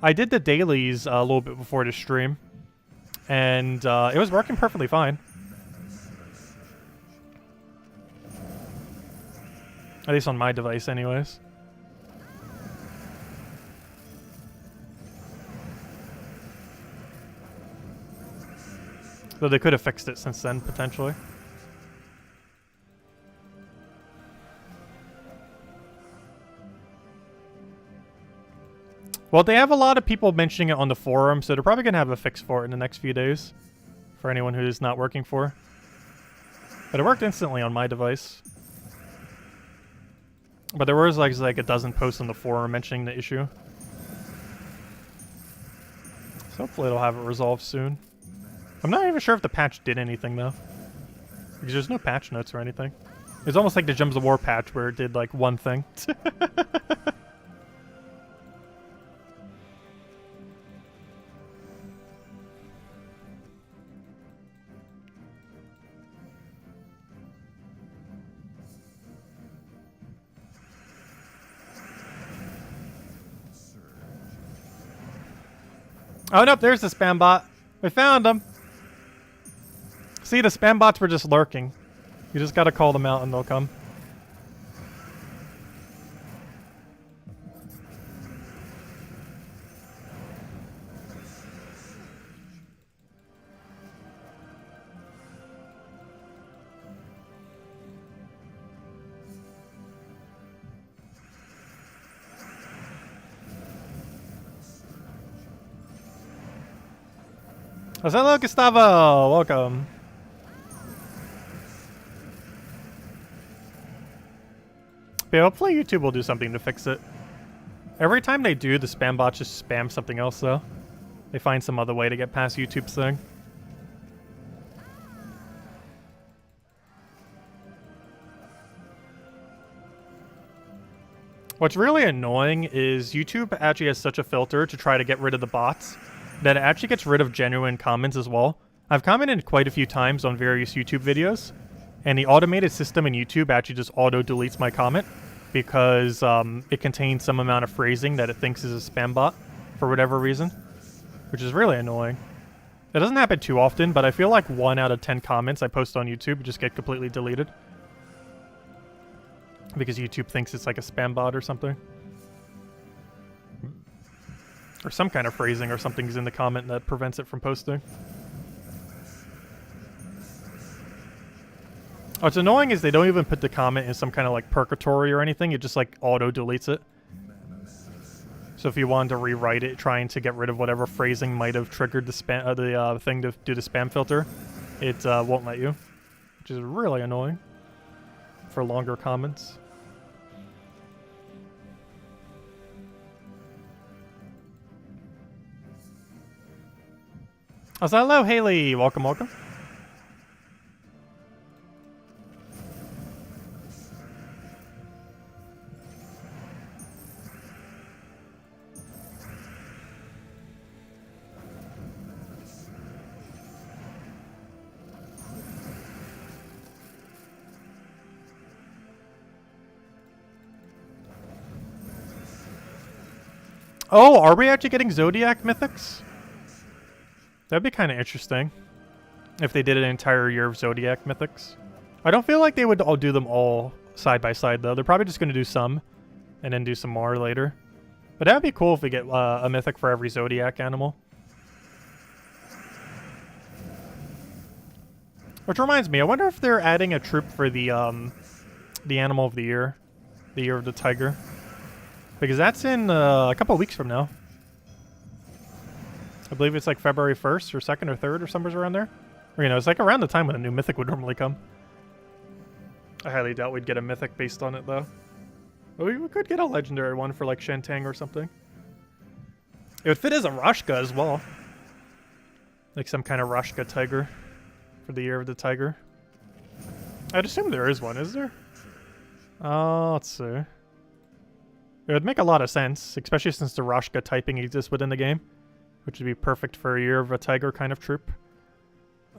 I did the dailies a little bit before the stream, and it was working perfectly fine. At least on my device, anyways. Though they could have fixed it since then, potentially. Well, they have a lot of people mentioning it on the forum, so they're probably going to have a fix for it in the next few days. For anyone who is not working for. But it worked instantly on my device. But there was like a dozen posts on the forum mentioning the issue. So hopefully it'll have it resolved soon. I'm not even sure if the patch did anything, though. Because there's no patch notes or anything. It's almost like the Gems of War patch where it did, like, one thing. Oh, nope, there's the spam bot. We found them. See, the spam bots were just lurking. You just gotta call them out and they'll come. Hello, Gustavo. Welcome. Yeah, hopefully YouTube will do something to fix it. Every time they do, the spam bots just spam something else, though. They find some other way to get past YouTube's thing. What's really annoying is YouTube actually has such a filter to try to get rid of the bots that it actually gets rid of genuine comments as well. I've commented quite a few times on various YouTube videos, and the automated system in YouTube actually just auto-deletes my comment because it contains some amount of phrasing that it thinks is a spam bot for whatever reason, which is really annoying. It doesn't happen too often, but I feel like 1 out of 10 comments I post on YouTube just get completely deleted because YouTube thinks it's like a spam bot or something. Or some kind of phrasing or something's in the comment that prevents it from posting. What's annoying is they don't even put the comment in some kind of like purgatory or anything. It just like auto deletes it. So if you wanted to rewrite it, trying to get rid of whatever phrasing might have triggered the spam, thing to do the spam filter, it won't let you, which is really annoying for longer comments. Oh, so hello, Haley. Welcome, welcome. Oh, are we actually getting Zodiac mythics? That'd be kind of interesting if they did an entire year of Zodiac mythics. I don't feel like they would all do them all side by side, though. They're probably just going to do some and then do some more later. But that would be cool if we get a mythic for every Zodiac animal. Which reminds me, I wonder if they're adding a troop for the animal of the year of the tiger. Because that's in a couple of weeks from now. I believe it's like February 1st or 2nd or 3rd or somewhere around there. Or, you know, it's like around the time when a new mythic would normally come. I highly doubt we'd get a mythic based on it, though. But we could get a legendary one for like Shentang or something. It would fit as a Rashka as well. Like some kind of Rashka tiger for the year of the tiger. I'd assume there is one, is there? Let's see. It would make a lot of sense, especially since the Rashka typing exists within the game, which would be perfect for a year of a tiger kind of troop.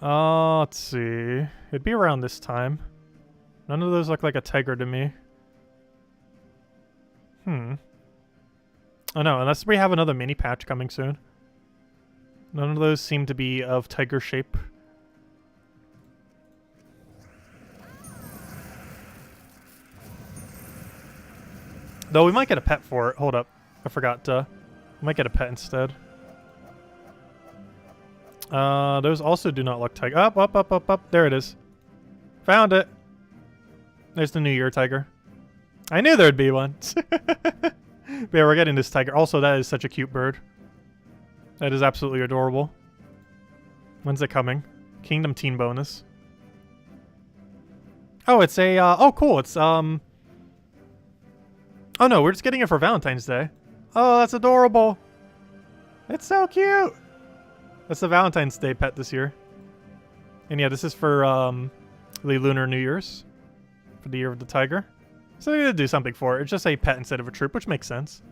Let's see. It'd be around this time. None of those look like a tiger to me. Oh no, unless we have another mini patch coming soon. None of those seem to be of tiger shape. Though we might get a pet for it. Hold up. I forgot. We might get a pet instead. Those also do not look tiger. Up. There it is. Found it. There's the New Year tiger. I knew there'd be one. But yeah, we're getting this tiger. Also, that is such a cute bird. That is absolutely adorable. When's it coming? Kingdom Team bonus. Oh, it's a, oh, cool. It's, oh no, we're just getting it for Valentine's Day. Oh, that's adorable. It's so cute. That's the Valentine's Day pet this year. And yeah, this is for, the Lunar New Year's. For the year of the tiger. So they're gonna do something for it. It's just a pet instead of a troop, which makes sense.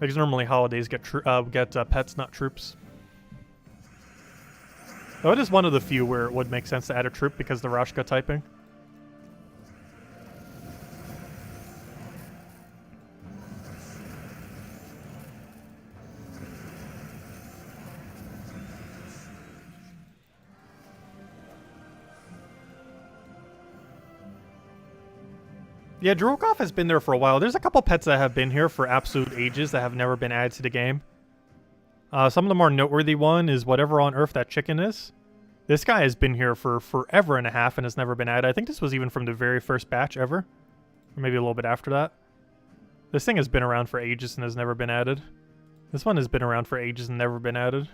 Because normally holidays get pets, not troops. Though it is one of the few where it would make sense to add a troop because the Rashka typing. Yeah, Drokov has been there for a while. There's a couple pets that have been here for absolute ages that have never been added to the game. Some of the more noteworthy one is whatever on earth that chicken is. This guy has been here for forever and a half and has never been added. I think this was even from the very first batch ever. Or maybe a little bit after that. This thing has been around for ages and has never been added. This one has been around for ages and never been added.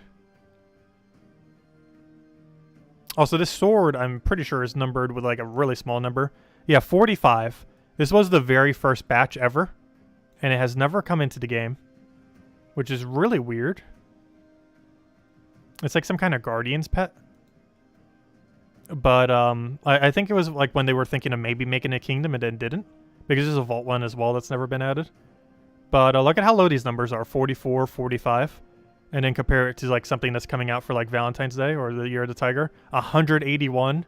Also, this sword, I'm pretty sure, is numbered with like a really small number. Yeah, 45. This was the very first batch ever, and it has never come into the game, which is really weird. It's like some kind of Guardian's pet. But I think it was like when they were thinking of maybe making a kingdom and then didn't, because there's a vault one as well that's never been added. But look at how low these numbers are, 44, 45. And then compare it to like something that's coming out for like Valentine's Day or the Year of the Tiger. 181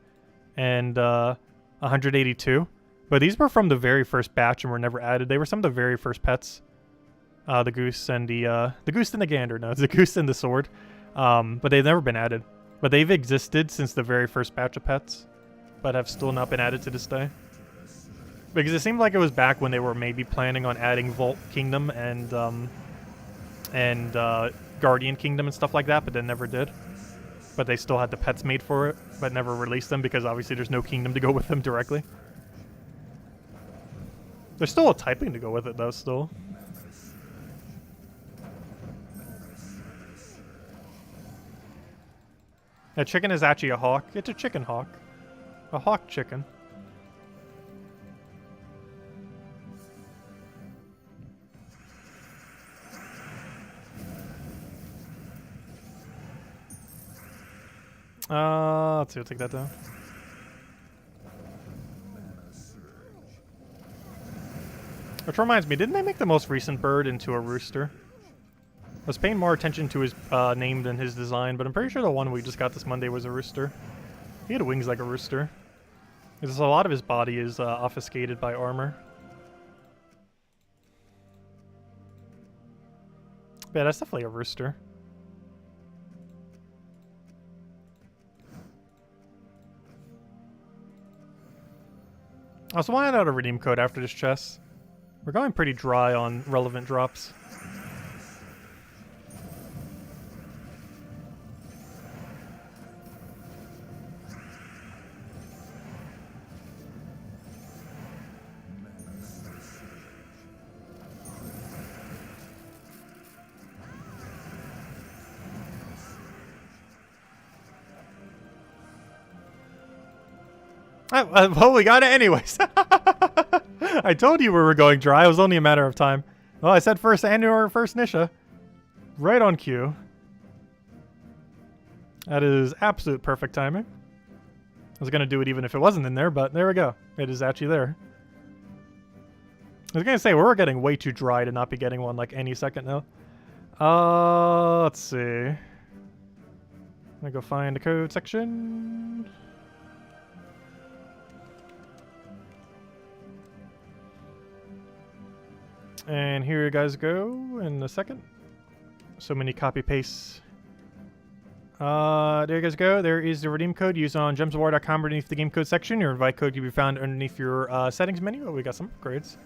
and 182. But these were from the very first batch and were never added. They were some of the very first pets. The goose and the goose and the gander. No, it's the goose and the sword. But they've never been added. But they've existed since the very first batch of pets, but have still not been added to this day. Because it seemed like it was back when they were maybe planning on adding Vault Kingdom and Guardian Kingdom and stuff like that, but then never did. But they still had the pets made for it, but never released them because obviously there's no kingdom to go with them directly. There's still a typing to go with it though, still. A chicken is actually a hawk. It's a chicken hawk. A hawk chicken. Let's see, we'll take that down. Which reminds me, didn't they make the most recent bird into a rooster? I was paying more attention to his name than his design, but I'm pretty sure the one we just got this Monday was a rooster. He had wings like a rooster. Because a lot of his body is obfuscated by armor. Yeah, that's definitely a rooster. I also wanted out a redeem code after this chest. We're going pretty dry on relevant drops. Well, we got it anyways. I told you we were going dry. It was only a matter of time. Well, I said first Annual, first Nisha. Right on cue. That is absolute perfect timing. I was going to do it even if it wasn't in there, but there we go. It is actually there. I was going to say, we're getting way too dry to not be getting one like any second now. Let's see. I'm going to go find the code section. And here you guys go in a second. So many copy pastes. There you guys go. There is the redeem code used on gemsofwar.com underneath the game code section. Your invite code can be found underneath your settings menu. Oh, we got some upgrades.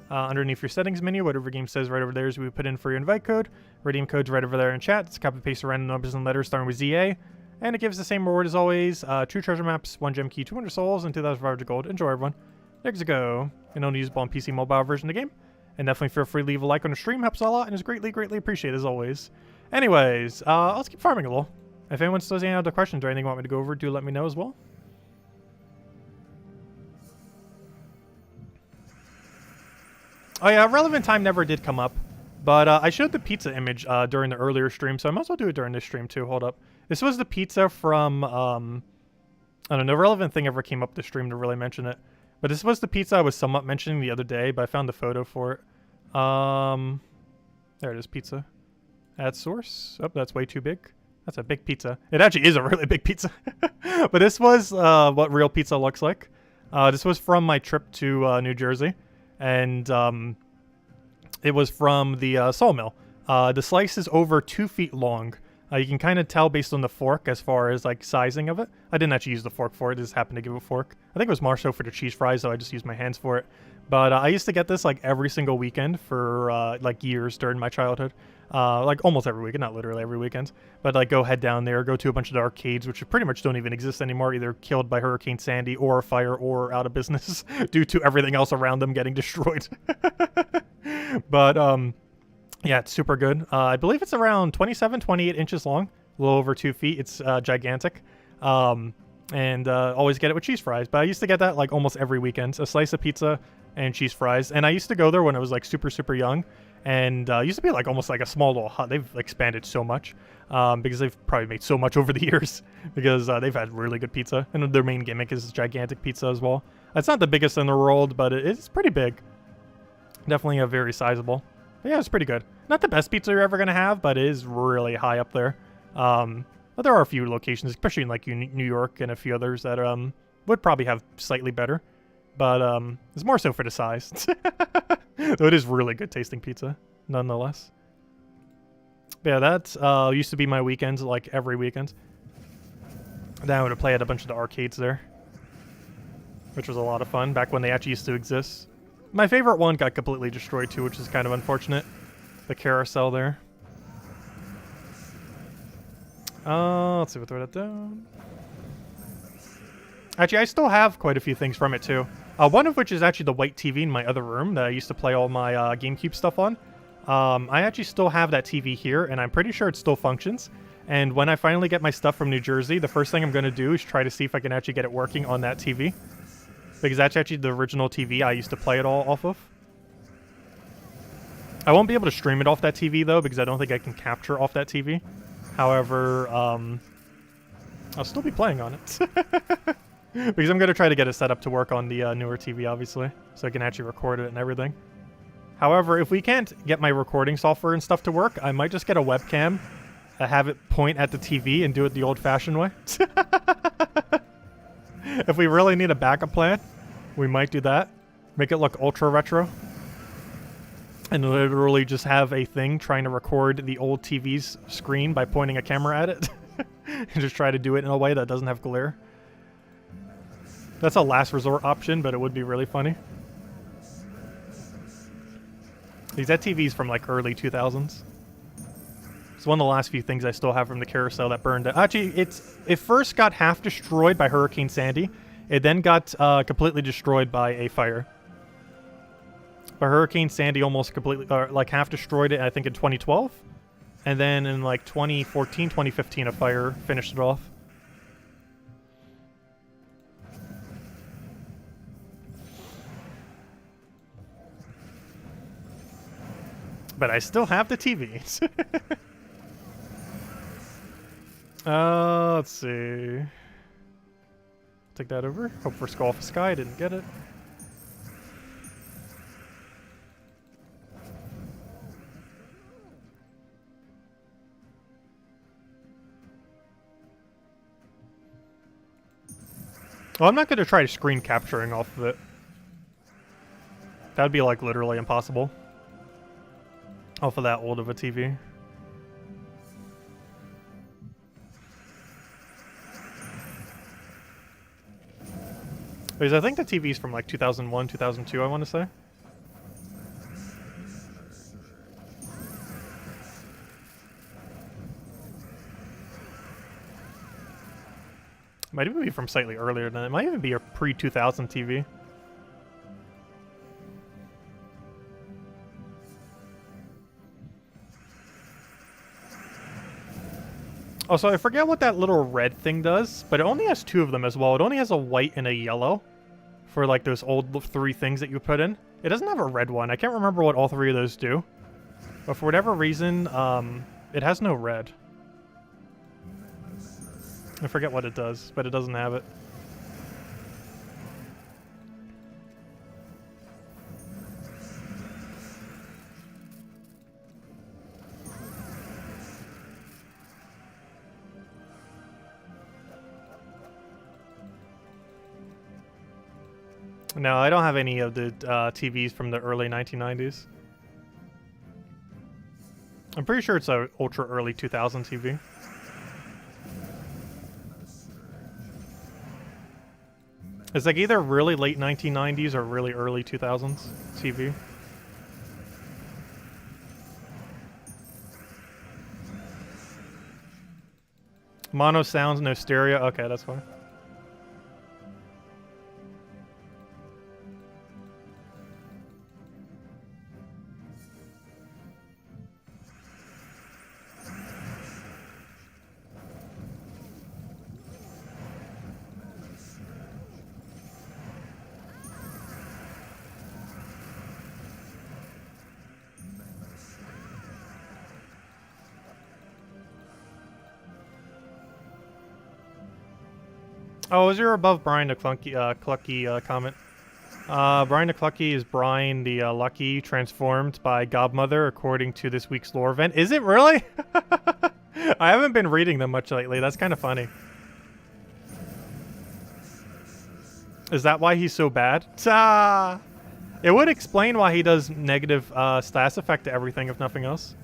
Underneath your settings menu, whatever game says right over there is we put in for your invite code. Redeem code's right over there in chat. It's copy paste random numbers and letters starting with ZA. And it gives the same reward as always. 2 treasure maps, 1 gem key, 200 souls, and 2,500 gold. Enjoy, everyone. There you go. And only usable on PC mobile version of the game. And definitely feel free to leave a like on the stream. Helps a lot and is greatly, greatly appreciated as always. Anyways, let's keep farming a little. If anyone still has any other questions or anything you want me to go over, do let me know as well. Oh yeah, relevant time never did come up. But I showed the pizza image during the earlier stream, so I might as well do it during this stream too. Hold up. This was the pizza from, I don't know, relevant thing ever came up the stream to really mention it. But this was the pizza I was somewhat mentioning the other day, but I found the photo for it. There it is, pizza. Add source. Oh, that's way too big. That's a big pizza. It actually is a really big pizza. But this was what real pizza looks like. This was from my trip to New Jersey. And it was from the sawmill. The slice is over 2 feet long. You can kind of tell based on the fork as far as like sizing of it. I didn't actually use the fork for it. I just happened to give a fork. I think it was more so for the cheese fries, so I just used my hands for it. But I used to get this like every single weekend for like years during my childhood. Like almost every weekend, not literally every weekend. But like go head down there, go to a bunch of the arcades, which pretty much don't even exist anymore, either killed by Hurricane Sandy or fire or out of business due to everything else around them getting destroyed. But Yeah, it's super good. I believe it's around 27, 28 inches long, a little over 2 feet. It's gigantic. And always get it with cheese fries. But I used to get that like almost every weekend. A slice of pizza and cheese fries. And I used to go there when I was like super, super young. And used to be like almost like a small little hut. They've expanded so much because they've probably made so much over the years because they've had really good pizza. And their main gimmick is gigantic pizza as well. It's not the biggest in the world, but it's pretty big. Definitely a very sizable. But yeah, it's pretty good. Not the best pizza you're ever going to have, but it is really high up there. But there are a few locations, especially in like New York and a few others that would probably have slightly better. But it's more so for the size. Though it is really good tasting pizza, nonetheless. But yeah, that used to be my weekends, like every weekend. Then I would play at a bunch of the arcades there, which was a lot of fun back when they actually used to exist. My favorite one got completely destroyed too, which is kind of unfortunate. The carousel there. Let's see, we'll throw that down. Actually, I still have quite a few things from it too. One of which is actually the white TV in my other room that I used to play all my GameCube stuff on. I actually still have that TV here, and I'm pretty sure it still functions. And when I finally get my stuff from New Jersey, the first thing I'm going to do is try to see if I can actually get it working on that TV. Because that's actually the original TV I used to play it all off of. I won't be able to stream it off that TV, though, because I don't think I can capture off that TV. However, I'll still be playing on it. Because I'm going to try to get it set up to work on the newer TV, obviously. So I can actually record it and everything. However, if we can't get my recording software and stuff to work, I might just get a webcam, have it point at the TV, and do it the old-fashioned way. If we really need a backup plan, we might do that. Make it look ultra retro. And literally just have a thing trying to record the old TV's screen by pointing a camera at it. And just try to do it in a way that doesn't have glare. That's a last resort option, but it would be really funny. That TV's from like early 2000s. It's one of the last few things I still have from the carousel that burned. Actually, it first got half destroyed by Hurricane Sandy. It then got completely destroyed by a fire. But Hurricane Sandy almost completely, like half destroyed it, I think, in 2012. And then in like 2014, 2015, a fire finished it off. But I still have the TV. Let's see. Take that over. Hope for Skull for Sky. Didn't get it. Well, I'm not going to try screen capturing off of it. That would be like literally impossible. Off of that old of a TV. Because I think the TV's from like 2001, 2002, I want to say. Might even be from slightly earlier than that. It might even be a pre-2000 TV. Also, I forget what that little red thing does, but it only has two of them as well. It only has a white and a yellow for like those old three things that you put in. It doesn't have a red one. I can't remember what all three of those do. But for whatever reason, it has no red. I forget what it does, but it doesn't have it. No, I don't have any of the TVs from the early 1990s. I'm pretty sure it's a ultra early 2000 TV. It's like either really late 1990s or really early 2000s TV. Mono sounds, no stereo. Okay, that's fine. Oh, is you're above Brian the Clucky comment. Brian the Clucky is Brian the Lucky transformed by Godmother according to this week's lore event. Is it really? I haven't been reading them much lately. That's kind of funny. Is that why he's so bad? Ta! It would explain why he does negative stats effect to everything, if nothing else.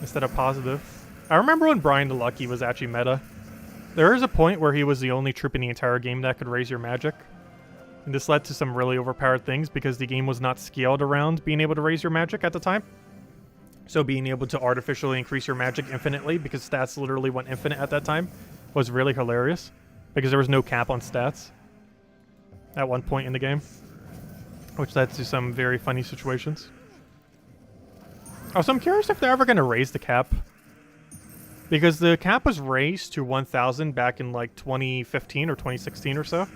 Instead of positive. I remember when Brian the Lucky was actually meta. There is a point where he was the only troop in the entire game that could raise your magic. And this led to some really overpowered things because the game was not scaled around being able to raise your magic at the time. So being able to artificially increase your magic infinitely, because stats literally went infinite at that time, was really hilarious. Because there was no cap on stats at one point in the game. Which led to some very funny situations. Also, I'm curious if they're ever going to raise the cap. Because the cap was raised to 1,000 back in like 2015 or 2016 or so.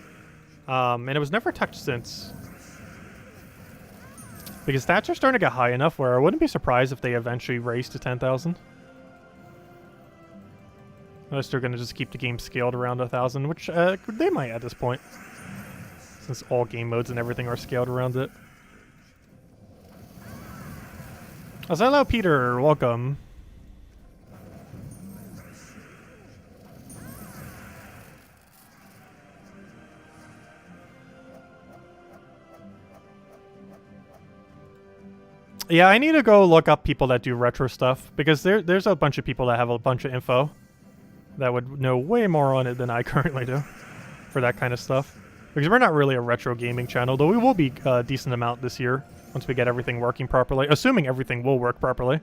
And it was never touched since. Because stats are starting to get high enough where I wouldn't be surprised if they eventually raise to 10,000. Unless they're going to just keep the game scaled around 1,000, which they might at this point. Since all game modes and everything are scaled around it. Hello, Peter. Welcome. Yeah, I need to go look up people that do retro stuff, because there's a bunch of people that have a bunch of info that would know way more on it than I currently do for that kind of stuff. Because we're not really a retro gaming channel, though we will be a decent amount this year once we get everything working properly, assuming everything will work properly.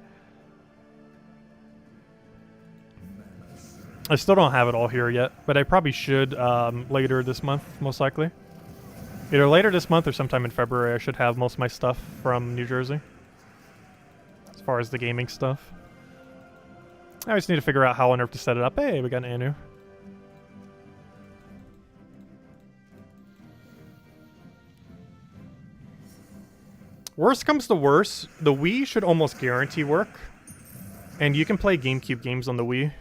I still don't have it all here yet, but I probably should later this month, most likely. Either later this month or sometime in February I should have most of my stuff from New Jersey. As far as the gaming stuff. I just need to figure out how on earth to set it up. Hey, we got an Anu. Worst comes to worst, the Wii should almost guarantee work. And you can play GameCube games on the Wii.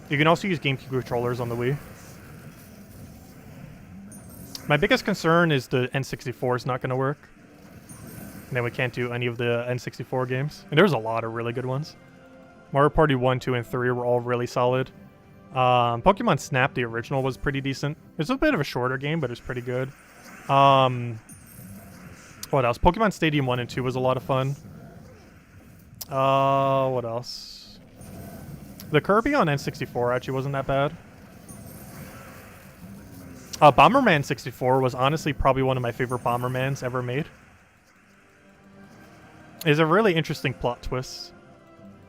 You can also use GameCube controllers on the Wii. My biggest concern is the N64 is not going to work. And then we can't do any of the N64 games. And there's a lot of really good ones. Mario Party 1, 2, and 3 were all really solid. Pokemon Snap, the original, was pretty decent. It's a bit of a shorter game, but it's pretty good. What else? Pokemon Stadium 1 and 2 was a lot of fun. What else? The Kirby on N64 actually wasn't that bad. Bomberman 64 was honestly probably one of my favorite Bombermans ever made. It's a really interesting plot twist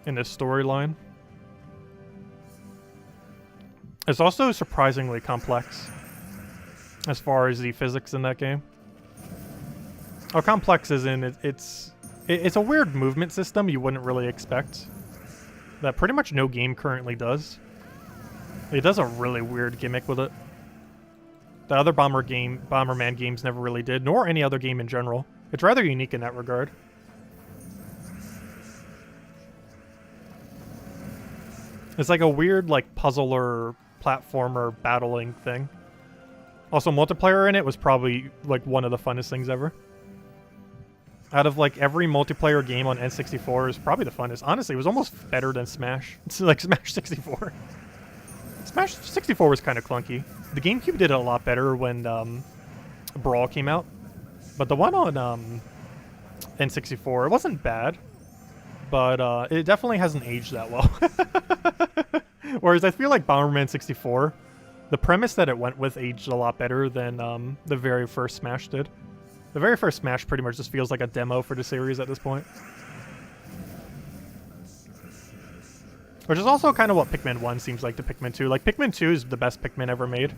in this storyline. It's also surprisingly complex as far as the physics in that game. How complex is in it's a weird movement system you wouldn't really expect. That pretty much no game currently does. It does a really weird gimmick with it. The other Bomberman games never really did, nor any other game in general. It's rather unique in that regard. It's like a weird, like, puzzler, platformer, battling thing. Also, multiplayer in it was probably, like, one of the funnest things ever. Out of, like, every multiplayer game on N64 is probably the funnest. Honestly, it was almost better than Smash. It's like Smash 64. Smash 64 was kind of clunky. The GameCube did it a lot better when Brawl came out. But the one on N64, it wasn't bad. But it definitely hasn't aged that well. Whereas I feel like Bomberman 64, the premise that it went with aged a lot better than the very first Smash did. The very first Smash pretty much just feels like a demo for the series at this point. Which is also kind of what Pikmin 1 seems like to Pikmin 2. Like, Pikmin 2 is the best Pikmin ever made.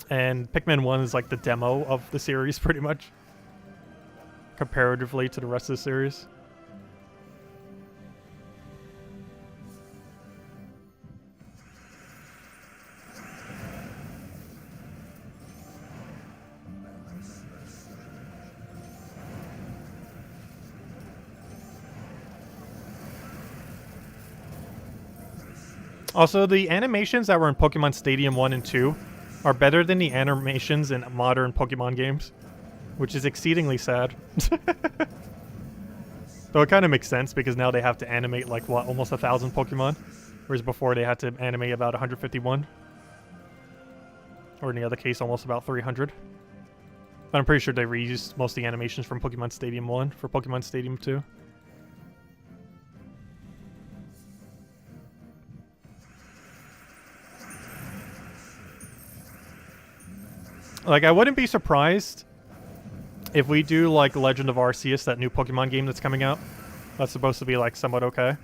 And Pikmin 1 is like the demo of the series, pretty much. Comparatively to the rest of the series. Also, the animations that were in Pokemon Stadium 1 and 2 are better than the animations in modern Pokemon games, which is exceedingly sad. Though it kind of makes sense because now they have to animate like, what, almost 1,000 Pokemon? Whereas before they had to animate about 151. Or in the other case, almost about 300. But I'm pretty sure they reused most of the animations from Pokemon Stadium 1 for Pokemon Stadium 2. Like, I wouldn't be surprised if we do, like, Legend of Arceus, that new Pokemon game that's coming out. That's supposed to be, like, somewhat okay.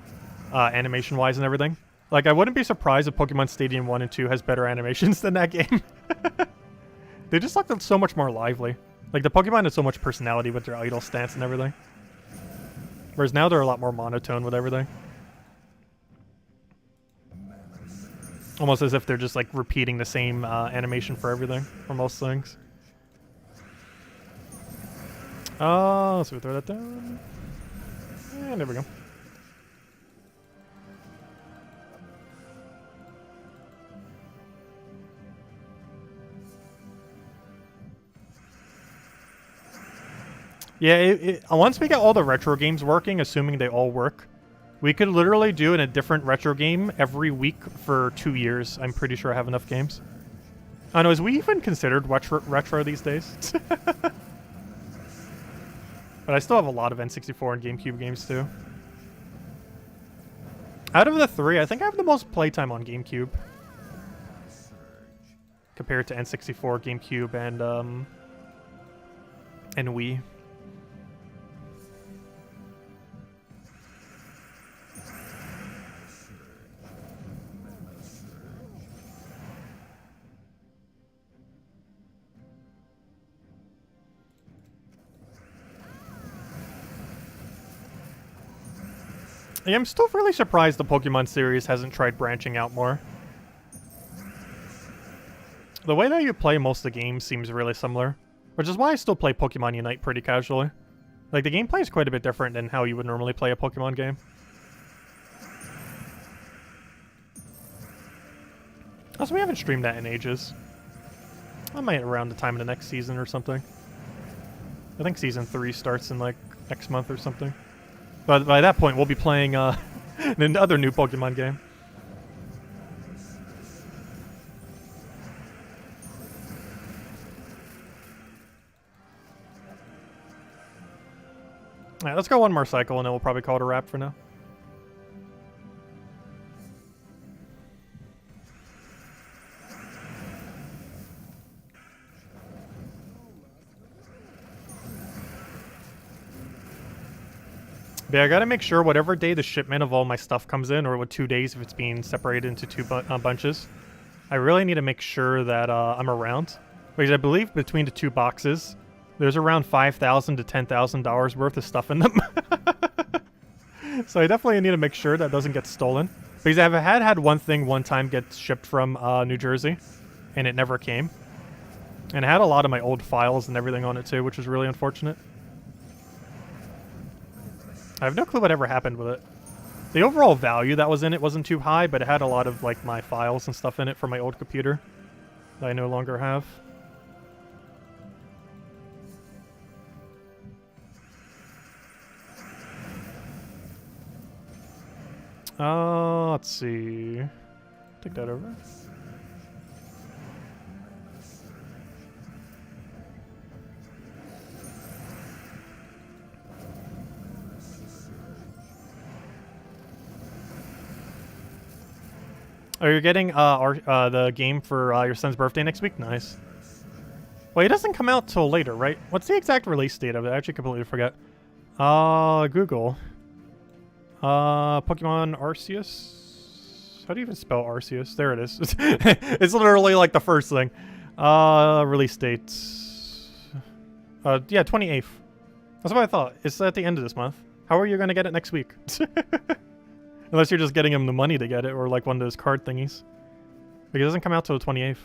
Animation-wise and everything. Like, I wouldn't be surprised if Pokemon Stadium 1 and 2 has better animations than that game. They just looked so much more lively. Like, the Pokemon had so much personality with their idle stance and everything. Whereas now they're a lot more monotone with everything. Almost as if they're just, like, repeating the same animation for everything, for most things. So we throw that down. And there we go. Yeah, once we get all the retro games working, assuming they all work, we could literally do a different retro game every week for 2 years. I'm pretty sure I have enough games. I don't know, is we even considered retro these days? But I still have a lot of N64 and GameCube games too. Out of the three, I think I have the most playtime on GameCube. Compared to N64, GameCube, and Wii. Yeah, I'm still really surprised the Pokemon series hasn't tried branching out more. The way that you play most of the games seems really similar, which is why I still play Pokemon Unite pretty casually. Like, the gameplay is quite a bit different than how you would normally play a Pokemon game. Also, we haven't streamed that in ages. I might around the time of the next season or something. I think Season 3 starts in, like, next month or something. But by that point, we'll be playing another new Pokemon game. Alright, let's go one more cycle and then we'll probably call it a wrap for now. But yeah, I gotta make sure whatever day the shipment of all my stuff comes in, or with 2 days if it's being separated into two bunches, I really need to make sure that I'm around. Because I believe between the two boxes, there's around $5,000 to $10,000 worth of stuff in them. So I definitely need to make sure that doesn't get stolen. Because I've had one thing one time get shipped from New Jersey, and it never came. And it had a lot of my old files and everything on it too, which was really unfortunate. I have no clue whatever happened with it. The overall value that was in it wasn't too high, but it had a lot of like my files and stuff in it from my old computer that I no longer have. Let's see. Take that over. Oh, you're getting the game for your son's birthday next week? Nice. Well, it doesn't come out till later, right? What's the exact release date of it? I actually completely forget. Google. Pokemon Arceus? How do you even spell Arceus? There it is. It's literally like the first thing. Release date. Yeah, 28th. That's what I thought. It's at the end of this month. How are you going to get it next week? Unless you're just getting him the money to get it, or like one of those card thingies. Like, it doesn't come out till the 28th.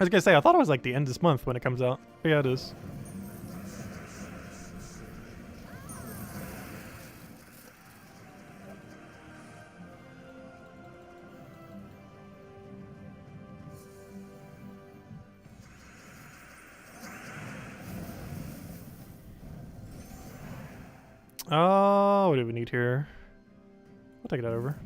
I was gonna say, I thought it was like the end of this month when it comes out. But yeah, it is. Oh, what do we need here? We'll take that over.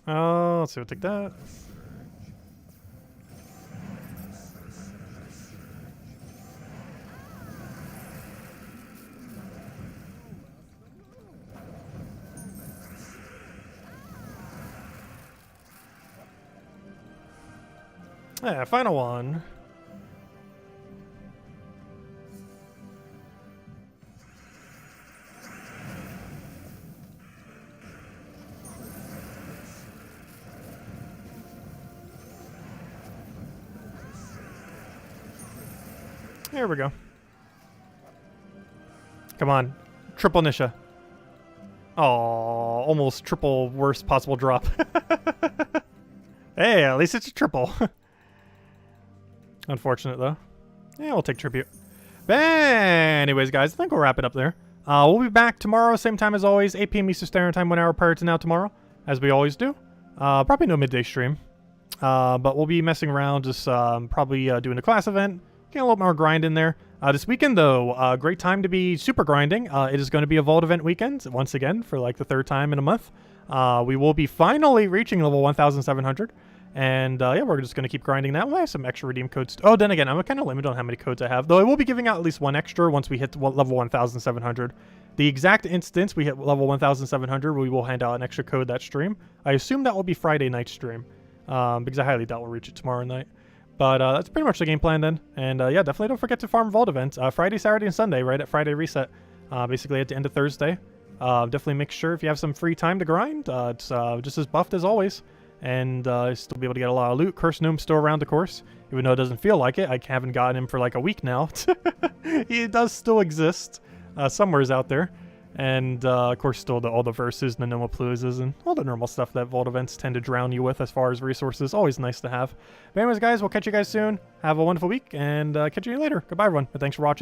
Oh, let's see, we'll take that. Yeah, final one. There we go. Come on. Triple Nisha. Oh, almost triple worst possible drop. Hey, at least it's a triple. Unfortunate, though. Yeah, we'll take tribute. But anyways, guys, I think we'll wrap it up there. We'll be back tomorrow, same time as always, 8 p.m. Eastern Standard Time, 1 hour prior to now tomorrow, as we always do. Probably no midday stream. But we'll be messing around, just probably doing a class event, getting a little more grind in there. This weekend, though, great time to be super grinding. It is going to be a Vault event weekend, once again, for like the 3rd time in a month. We will be finally reaching level 1,700. And yeah, we're just going to keep grinding that way. Some extra redeem codes. Oh, then again, I'm kind of limited on how many codes I have. Though I will be giving out at least 1 extra once we hit level 1,700. The exact instance we hit level 1,700, we will hand out an extra code that stream. I assume that will be Friday night stream. Because I highly doubt we'll reach it tomorrow night. But that's pretty much the game plan then. And yeah, definitely don't forget to farm Vault events. Friday, Saturday, and Sunday, right at Friday Reset. Basically at the end of Thursday. Definitely make sure if you have some free time to grind, it's just as buffed as always. And still be able to get a lot of loot. Cursed Gnome's still around, of course. Even though it doesn't feel like it. I haven't gotten him for like a week now. He does still exist. Somewhere's out there. And of course still all the verses and the Nomopluses and all the normal stuff that Vault events tend to drown you with as far as resources. Always nice to have. But anyways, guys, we'll catch you guys soon. Have a wonderful week and catch you later. Goodbye, everyone. But thanks for watching.